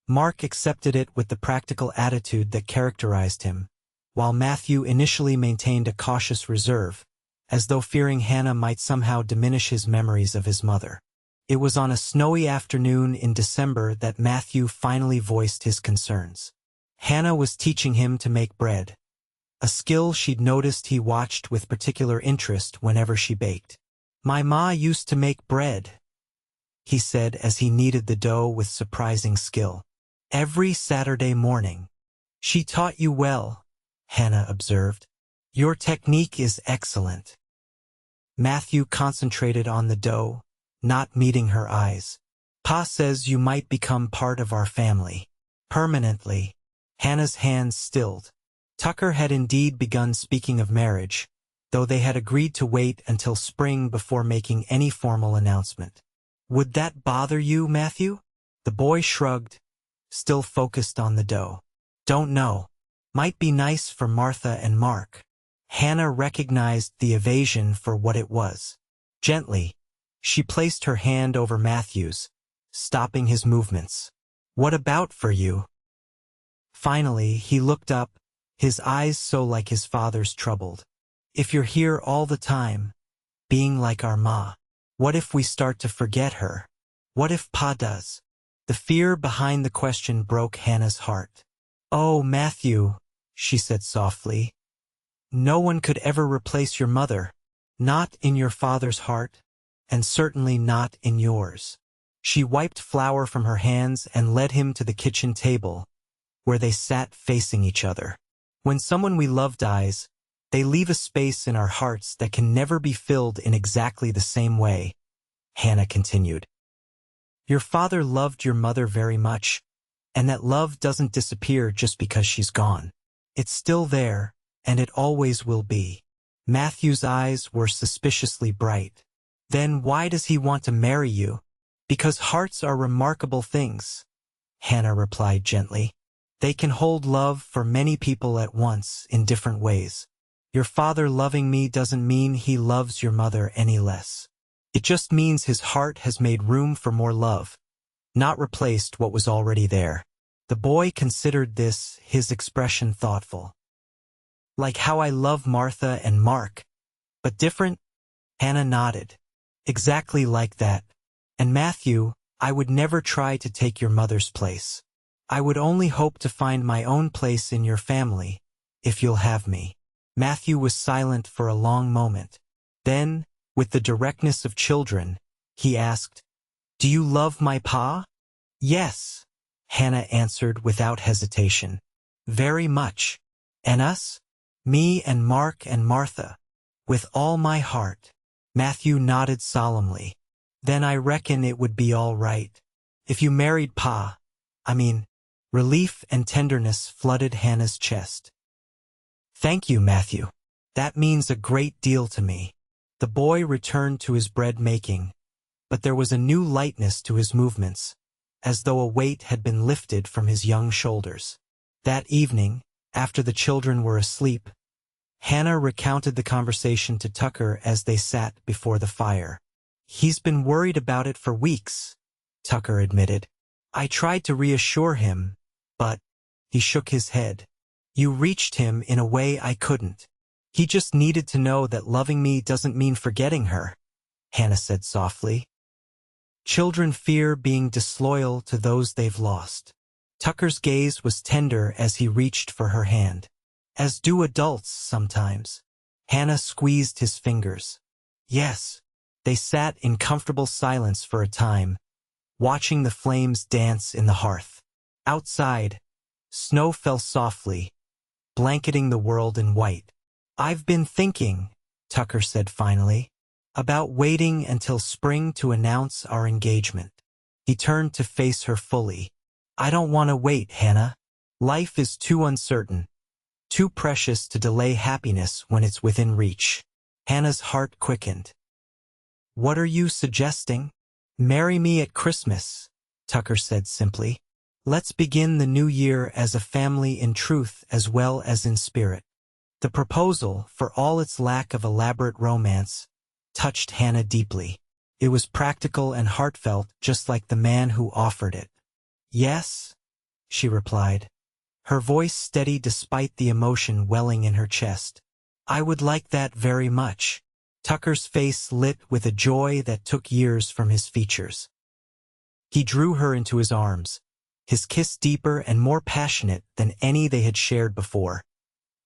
A: Mark accepted it with the practical attitude that characterized him, while Matthew initially maintained a cautious reserve, as though fearing Hannah might somehow diminish his memories of his mother. It was on a snowy afternoon in December that Matthew finally voiced his concerns. Hannah was teaching him to make bread, a skill she'd noticed he watched with particular interest whenever she baked. My ma used to make bread, he said as he kneaded the dough with surprising skill. Every Saturday morning. She taught you well, Hannah observed. Your technique is excellent. Matthew concentrated on the dough, not meeting her eyes. Pa says you might become part of our family. Permanently. Hannah's hands stilled. Tucker had indeed begun speaking of marriage, though they had agreed to wait until spring before making any formal announcement. Would that bother you, Matthew? The boy shrugged, still focused on the dough. Don't know. Might be nice for Martha and Mark. Hannah recognized the evasion for what it was. Gently, she placed her hand over Matthew's, stopping his movements. What about for you? Finally, he looked up, his eyes so like his father's troubled. If you're here all the time, being like our ma, what if we start to forget her? What if Pa does? The fear behind the question broke Hannah's heart. Oh, Matthew, she said softly. No one could ever replace your mother, not in your father's heart, and certainly not in yours. She wiped flour from her hands and led him to the kitchen table, where they sat facing each other. When someone we love dies, they leave a space in our hearts that can never be filled in exactly the same way, Hannah continued. Your father loved your mother very much, and that love doesn't disappear just because she's gone. It's still there, and it always will be. Matthew's eyes were suspiciously bright. Then why does he want to marry you? Because hearts are remarkable things, Hannah replied gently. They can hold love for many people at once in different ways. Your father loving me doesn't mean he loves your mother any less. It just means his heart has made room for more love, not replaced what was already there. The boy considered this, his expression thoughtful. Like how I love Martha and Mark, but different? Hannah nodded. Exactly like that. And Matthew, I would never try to take your mother's place. I would only hope to find my own place in your family, if you'll have me. Matthew was silent for a long moment. Then, with the directness of children, he asked, Do you love my pa? Yes, Hannah answered without hesitation. Very much. And us? Me and Mark and Martha. With all my heart. Matthew nodded solemnly. Then I reckon it would be all right. If you married Pa. Relief and tenderness flooded Hannah's chest. Thank you, Matthew. That means a great deal to me. The boy returned to his bread making, but there was a new lightness to his movements, as though a weight had been lifted from his young shoulders. That evening, after the children were asleep, Hannah recounted the conversation to Tucker as they sat before the fire. He's been worried about it for weeks, Tucker admitted. I tried to reassure him, but he shook his head. You reached him in a way I couldn't. He just needed to know that loving me doesn't mean forgetting her, Hannah said softly. Children fear being disloyal to those they've lost. Tucker's gaze was tender as he reached for her hand. As do adults sometimes. Hannah squeezed his fingers. Yes. They sat in comfortable silence for a time, watching the flames dance in the hearth. Outside, snow fell softly, blanketing the world in white. I've been thinking, Tucker said finally, about waiting until spring to announce our engagement. He turned to face her fully. I don't want to wait, Hannah. Life is too uncertain, too precious to delay happiness when it's within reach. Hannah's heart quickened. What are you suggesting? Marry me at Christmas, Tucker said simply. Let's begin the new year as a family in truth as well as in spirit. The proposal, for all its lack of elaborate romance, touched Hannah deeply. It was practical and heartfelt, just like the man who offered it. Yes, she replied, her voice steady despite the emotion welling in her chest. I would like that very much. Tucker's face lit with a joy that took years from his features. He drew her into his arms, his kiss deeper and more passionate than any they had shared before,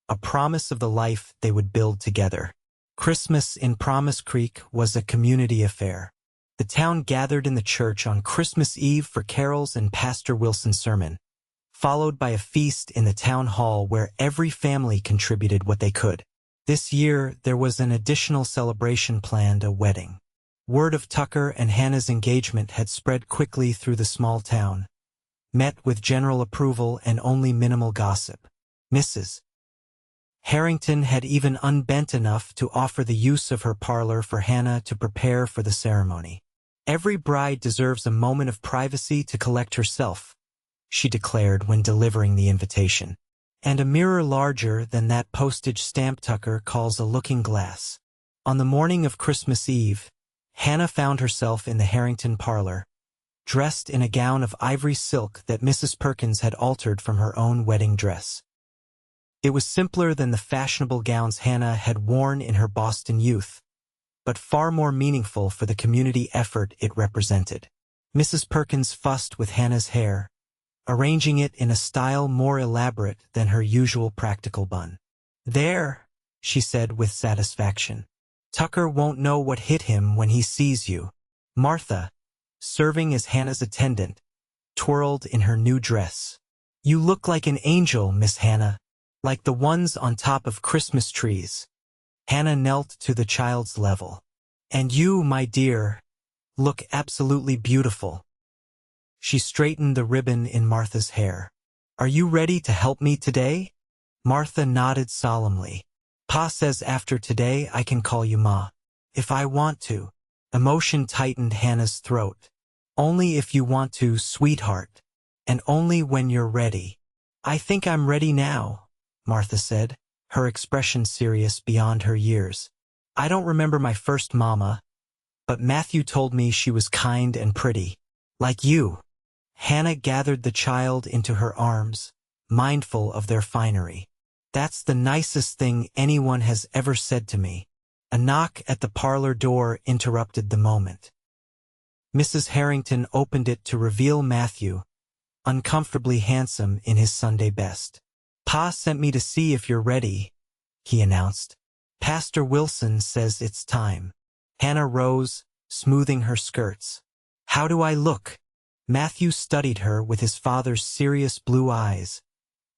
A: a promise of the life they would build together. Christmas in Promise Creek was a community affair. The town gathered in the church on Christmas Eve for carols and Pastor Wilson's sermon, followed by a feast in the town hall where every family contributed what they could. This year, there was an additional celebration planned, a wedding. Word of Tucker and Hannah's engagement had spread quickly through the small town, met with general approval and only minimal gossip. Mrs. Harrington had even unbent enough to offer the use of her parlor for Hannah to prepare for the ceremony. Every bride deserves a moment of privacy to collect herself, she declared when delivering the invitation. And a mirror larger than that postage stamp Tucker calls a looking glass. On the morning of Christmas Eve, Hannah found herself in the Harrington parlor, dressed in a gown of ivory silk that Mrs. Perkins had altered from her own wedding dress. It was simpler than the fashionable gowns Hannah had worn in her Boston youth, but far more meaningful for the community effort it represented. Mrs. Perkins fussed with Hannah's hair, arranging it in a style more elaborate than her usual practical bun. There, she said with satisfaction. Tucker won't know what hit him when he sees you. Martha, serving as Hannah's attendant, twirled in her new dress. You look like an angel, Miss Hannah, like the ones on top of Christmas trees. Hannah knelt to the child's level. And you, my dear, look absolutely beautiful. She straightened the ribbon in Martha's hair. Are you ready to help me today? Martha nodded solemnly. Pa says after today I can call you Ma. If I want to. Emotion tightened Hannah's throat. Only if you want to, sweetheart. And only when you're ready. I think I'm ready now, Martha said, her expression serious beyond her years. I don't remember my first mama, but Matthew told me she was kind and pretty. Like you. Hannah gathered the child into her arms, mindful of their finery. That's the nicest thing anyone has ever said to me. A knock at the parlor door interrupted the moment. Mrs. Harrington opened it to reveal Matthew, uncomfortably handsome in his Sunday best. Pa sent me to see if you're ready, he announced. Pastor Wilson says it's time. Hannah rose, smoothing her skirts. How do I look? Matthew studied her with his father's serious blue eyes,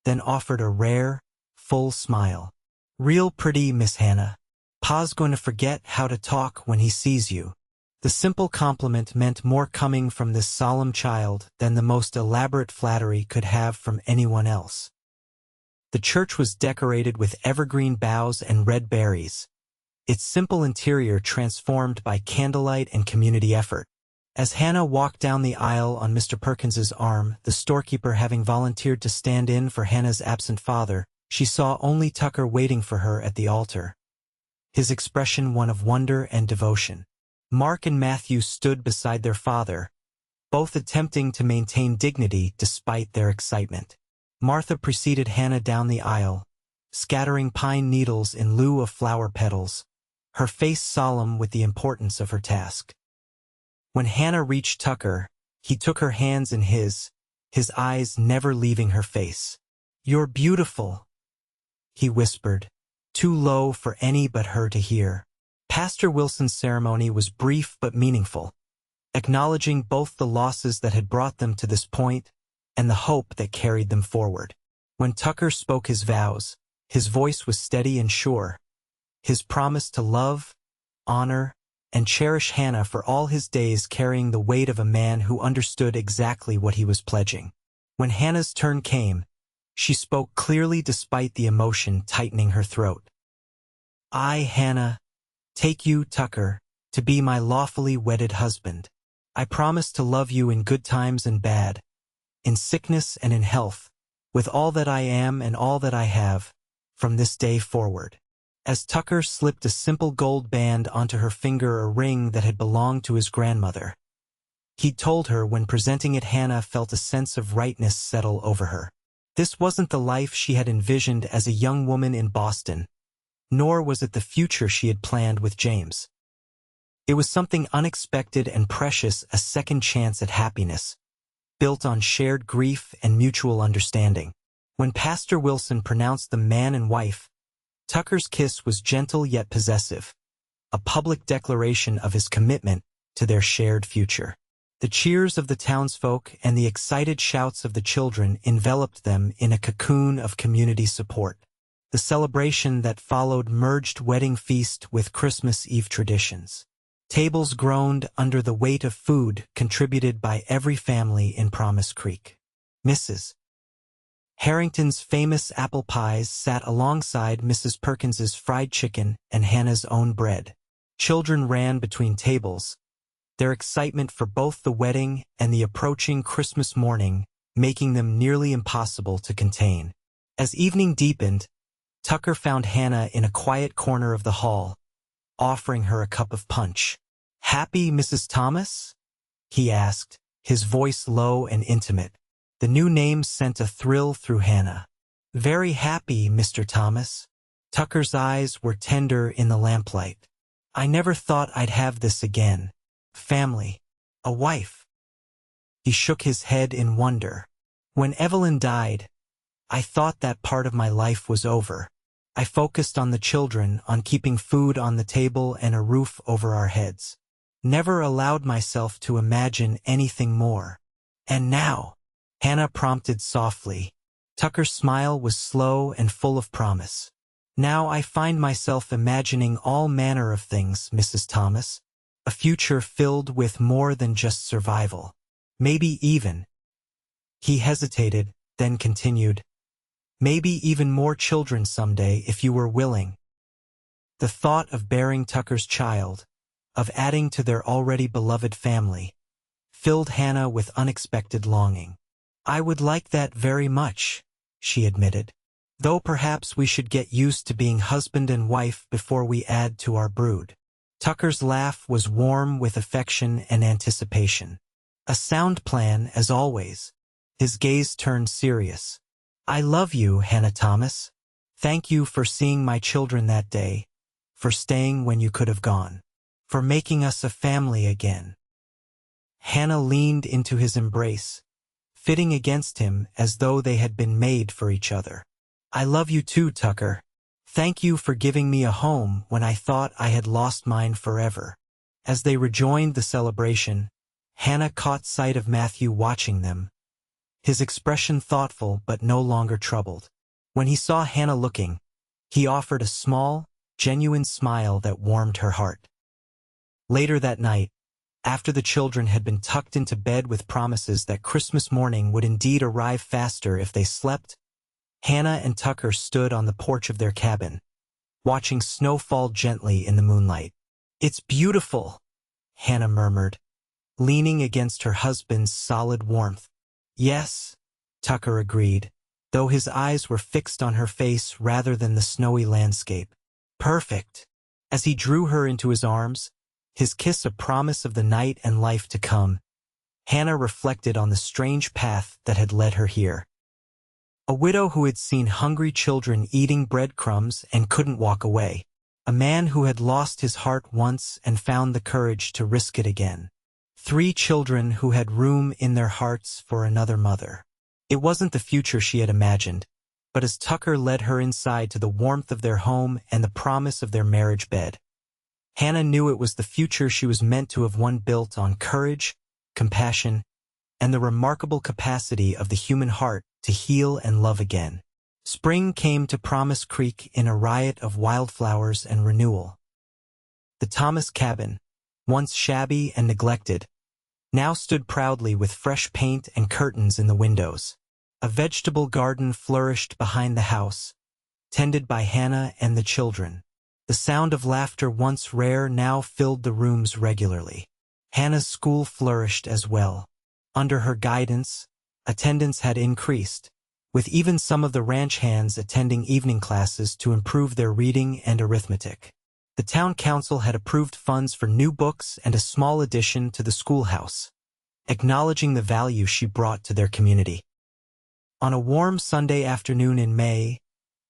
A: then offered a rare, full smile. Real pretty, Miss Hannah. Pa's going to forget how to talk when he sees you. The simple compliment meant more coming from this solemn child than the most elaborate flattery could have from anyone else. The church was decorated with evergreen boughs and red berries, its simple interior transformed by candlelight and community effort. As Hannah walked down the aisle on Mr. Perkins's arm, the storekeeper having volunteered to stand in for Hannah's absent father, she saw only Tucker waiting for her at the altar, his expression one of wonder and devotion. Mark and Matthew stood beside their father, both attempting to maintain dignity despite their excitement. Martha preceded Hannah down the aisle, scattering pine needles in lieu of flower petals, her face solemn with the importance of her task. When Hannah reached Tucker, he took her hands in his eyes never leaving her face. "You're beautiful," he whispered, too low for any but her to hear. Pastor Wilson's ceremony was brief but meaningful, acknowledging both the losses that had brought them to this point and the hope that carried them forward. When Tucker spoke his vows, his voice was steady and sure, his promise to love, honor, and cherish Hannah for all his days carrying the weight of a man who understood exactly what he was pledging. When Hannah's turn came, she spoke clearly despite the emotion tightening her throat. "I, Hannah, take you, Tucker, to be my lawfully wedded husband. I promise to love you in good times and bad, in sickness and in health, with all that I am and all that I have, from this day forward." As Tucker slipped a simple gold band onto her finger, a ring that had belonged to his grandmother, he told her when presenting it Hannah felt a sense of rightness settle over her. This wasn't the life she had envisioned as a young woman in Boston, nor was it the future she had planned with James. It was something unexpected and precious, a second chance at happiness, built on shared grief and mutual understanding. When Pastor Wilson pronounced them man and wife, Tucker's kiss was gentle yet possessive, a public declaration of his commitment to their shared future. The cheers of the townsfolk and the excited shouts of the children enveloped them in a cocoon of community support. The celebration that followed merged wedding feast with Christmas Eve traditions. Tables groaned under the weight of food contributed by every family in Promise Creek. Mrs. Harrington's famous apple pies sat alongside Mrs. Perkins's fried chicken and Hannah's own bread. Children ran between tables, their excitement for both the wedding and the approaching Christmas morning making them nearly impossible to contain. As evening deepened, Tucker found Hannah in a quiet corner of the hall, offering her a cup of punch. "Happy, Mrs. Thomas?" he asked, his voice low and intimate. The new name sent a thrill through Hannah. "Very happy, Mr. Thomas." Tucker's eyes were tender in the lamplight. "I never thought I'd have this again. Family. A wife." He shook his head in wonder. "When Evelyn died, I thought that part of my life was over. I focused on the children, on keeping food on the table and a roof over our heads. Never allowed myself to imagine anything more. And now," Hannah prompted softly. Tucker's smile was slow and full of promise. "Now I find myself imagining all manner of things, Mrs. Thomas. A future filled with more than just survival. Maybe even—" He hesitated, then continued, "maybe even more children someday if you were willing." The thought of bearing Tucker's child, of adding to their already beloved family, filled Hannah with unexpected longing. "I would like that very much," she admitted. "Though perhaps we should get used to being husband and wife before we add to our brood." Tucker's laugh was warm with affection and anticipation. "A sound plan, as always." His gaze turned serious. "I love you, Hannah Thomas. Thank you for seeing my children that day, for staying when you could have gone, for making us a family again." Hannah leaned into his embrace, fitting against him as though they had been made for each other. "I love you too, Tucker. Thank you for giving me a home when I thought I had lost mine forever." As they rejoined the celebration, Hannah caught sight of Matthew watching them, his expression thoughtful but no longer troubled. When he saw Hannah looking, he offered a small, genuine smile that warmed her heart. Later that night, After the children had been tucked into bed with promises that Christmas morning would indeed arrive faster if they slept, Hannah and Tucker stood on the porch of their cabin, watching snow fall gently in the moonlight. "It's beautiful," Hannah murmured, leaning against her husband's solid warmth. "Yes," Tucker agreed, though his eyes were fixed on her face rather than the snowy landscape. "Perfect." As he drew her into his arms, his kiss a promise of the night and life to come, Hannah reflected on the strange path that had led her here. A widow who had seen hungry children eating breadcrumbs and couldn't walk away. A man who had lost his heart once and found the courage to risk it again. 3 children who had room in their hearts for another mother. It wasn't the future she had imagined, but as Tucker led her inside to the warmth of their home and the promise of their marriage bed, Hannah knew it was the future she was meant to have, one built on courage, compassion, and the remarkable capacity of the human heart to heal and love again. Spring came to Promise Creek in a riot of wildflowers and renewal. The Thomas cabin, once shabby and neglected, now stood proudly with fresh paint and curtains in the windows. A vegetable garden flourished behind the house, tended by Hannah and the children. The sound of laughter, once rare, now filled the rooms regularly. Hannah's school flourished as well. Under her guidance, attendance had increased, with even some of the ranch hands attending evening classes to improve their reading and arithmetic. The town council had approved funds for new books and a small addition to the schoolhouse, acknowledging the value she brought to their community. On a warm Sunday afternoon in May,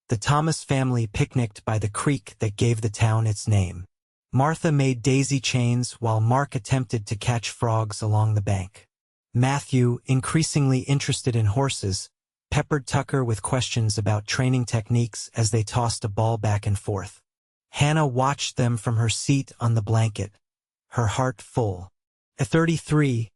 A: the Thomas family picnicked by the creek that gave the town its name. Martha made daisy chains while Mark attempted to catch frogs along the bank. Matthew, increasingly interested in horses, peppered Tucker with questions about training techniques as they tossed a ball back and forth. Hannah watched them from her seat on the blanket, her heart full. At 33,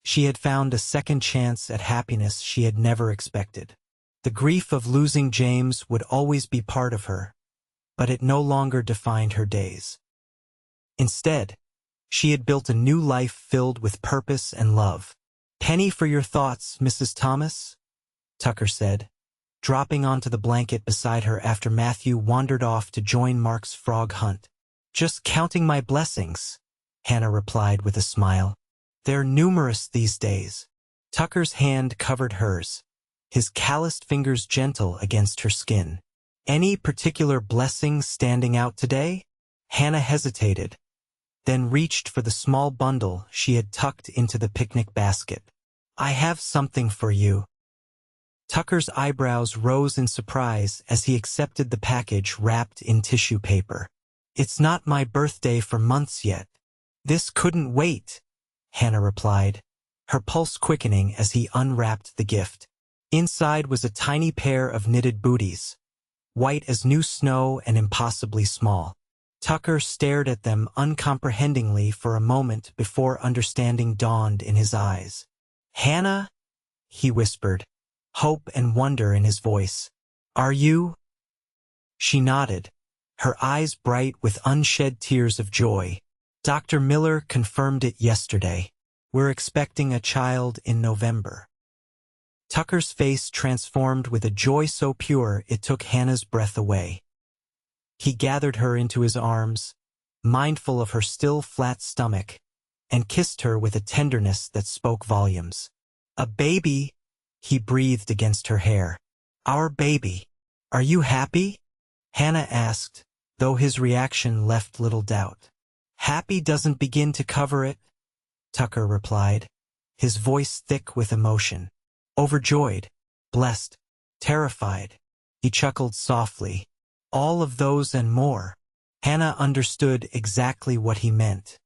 A: she had found a second chance at happiness she had never expected. The grief of losing James would always be part of her, but it no longer defined her days. Instead, she had built a new life filled with purpose and love. "Penny for your thoughts, Mrs. Thomas," Tucker said, dropping onto the blanket beside her after Matthew wandered off to join Mark's frog hunt. "Just counting my blessings," Hannah replied with a smile. "They're numerous these days." Tucker's hand covered hers, his calloused fingers gentle against her skin. "Any particular blessing standing out today?" Hannah hesitated, then reached for the small bundle she had tucked into the picnic basket. "I have something for you." Tucker's eyebrows rose in surprise as he accepted the package wrapped in tissue paper. "It's not my birthday for months yet. This couldn't wait," Hannah replied, her pulse quickening as he unwrapped the gift. Inside was a tiny pair of knitted booties, white as new snow and impossibly small. Tucker stared at them uncomprehendingly for a moment before understanding dawned in his eyes. "Hannah?" he whispered, hope and wonder in his voice. "Are you?" She nodded, her eyes bright with unshed tears of joy. "Dr. Miller confirmed it yesterday. We're expecting a child in November." Tucker's face transformed with a joy so pure it took Hannah's breath away. He gathered her into his arms, mindful of her still flat stomach, and kissed her with a tenderness that spoke volumes. "A baby," he breathed against her hair. "Our baby. Are you happy?" Hannah asked, though his reaction left little doubt. "Happy doesn't begin to cover it," Tucker replied, his voice thick with emotion. "Overjoyed, blessed, terrified," he chuckled softly. "All of those and more." Hannah understood exactly what he meant.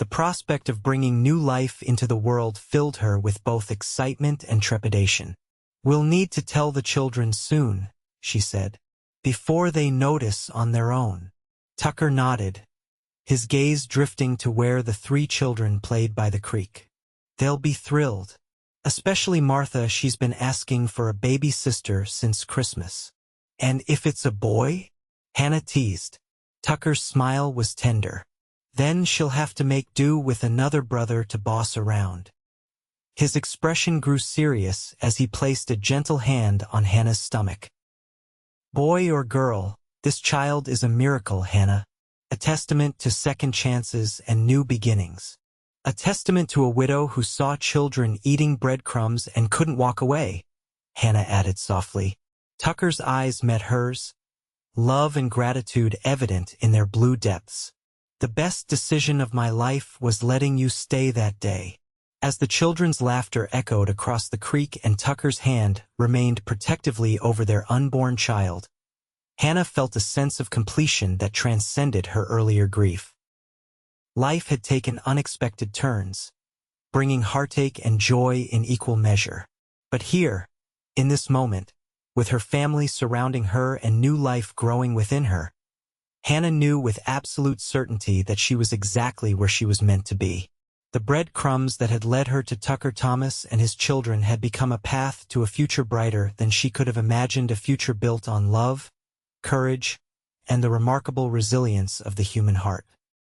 A: The prospect of bringing new life into the world filled her with both excitement and trepidation. "We'll need to tell the children soon," she said, "before they notice on their own." Tucker nodded, his gaze drifting to where the 3 children played by the creek. "They'll be thrilled. Especially Martha, she's been asking for a baby sister since Christmas." "And if it's a boy?" Hannah teased. Tucker's smile was tender. Then she'll have to make do with another brother to boss around. His expression grew serious as he placed a gentle hand on Hannah's stomach. Boy or girl, this child is a miracle, Hannah. A testament to second chances and new beginnings. A testament to a widow who saw children eating breadcrumbs and couldn't walk away, Hannah added softly. Tucker's eyes met hers, love and gratitude evident in their blue depths. The best decision of my life was letting you stay that day. As the children's laughter echoed across the creek and Tucker's hand remained protectively over their unborn child, Hannah felt a sense of completion that transcended her earlier grief. Life had taken unexpected turns, bringing heartache and joy in equal measure. But here, in this moment, with her family surrounding her and new life growing within her, Hannah knew with absolute certainty that she was exactly where she was meant to be. The breadcrumbs that had led her to Tucker Thomas and his children had become a path to a future brighter than she could have imagined, a future built on love, courage, and the remarkable resilience of the human heart.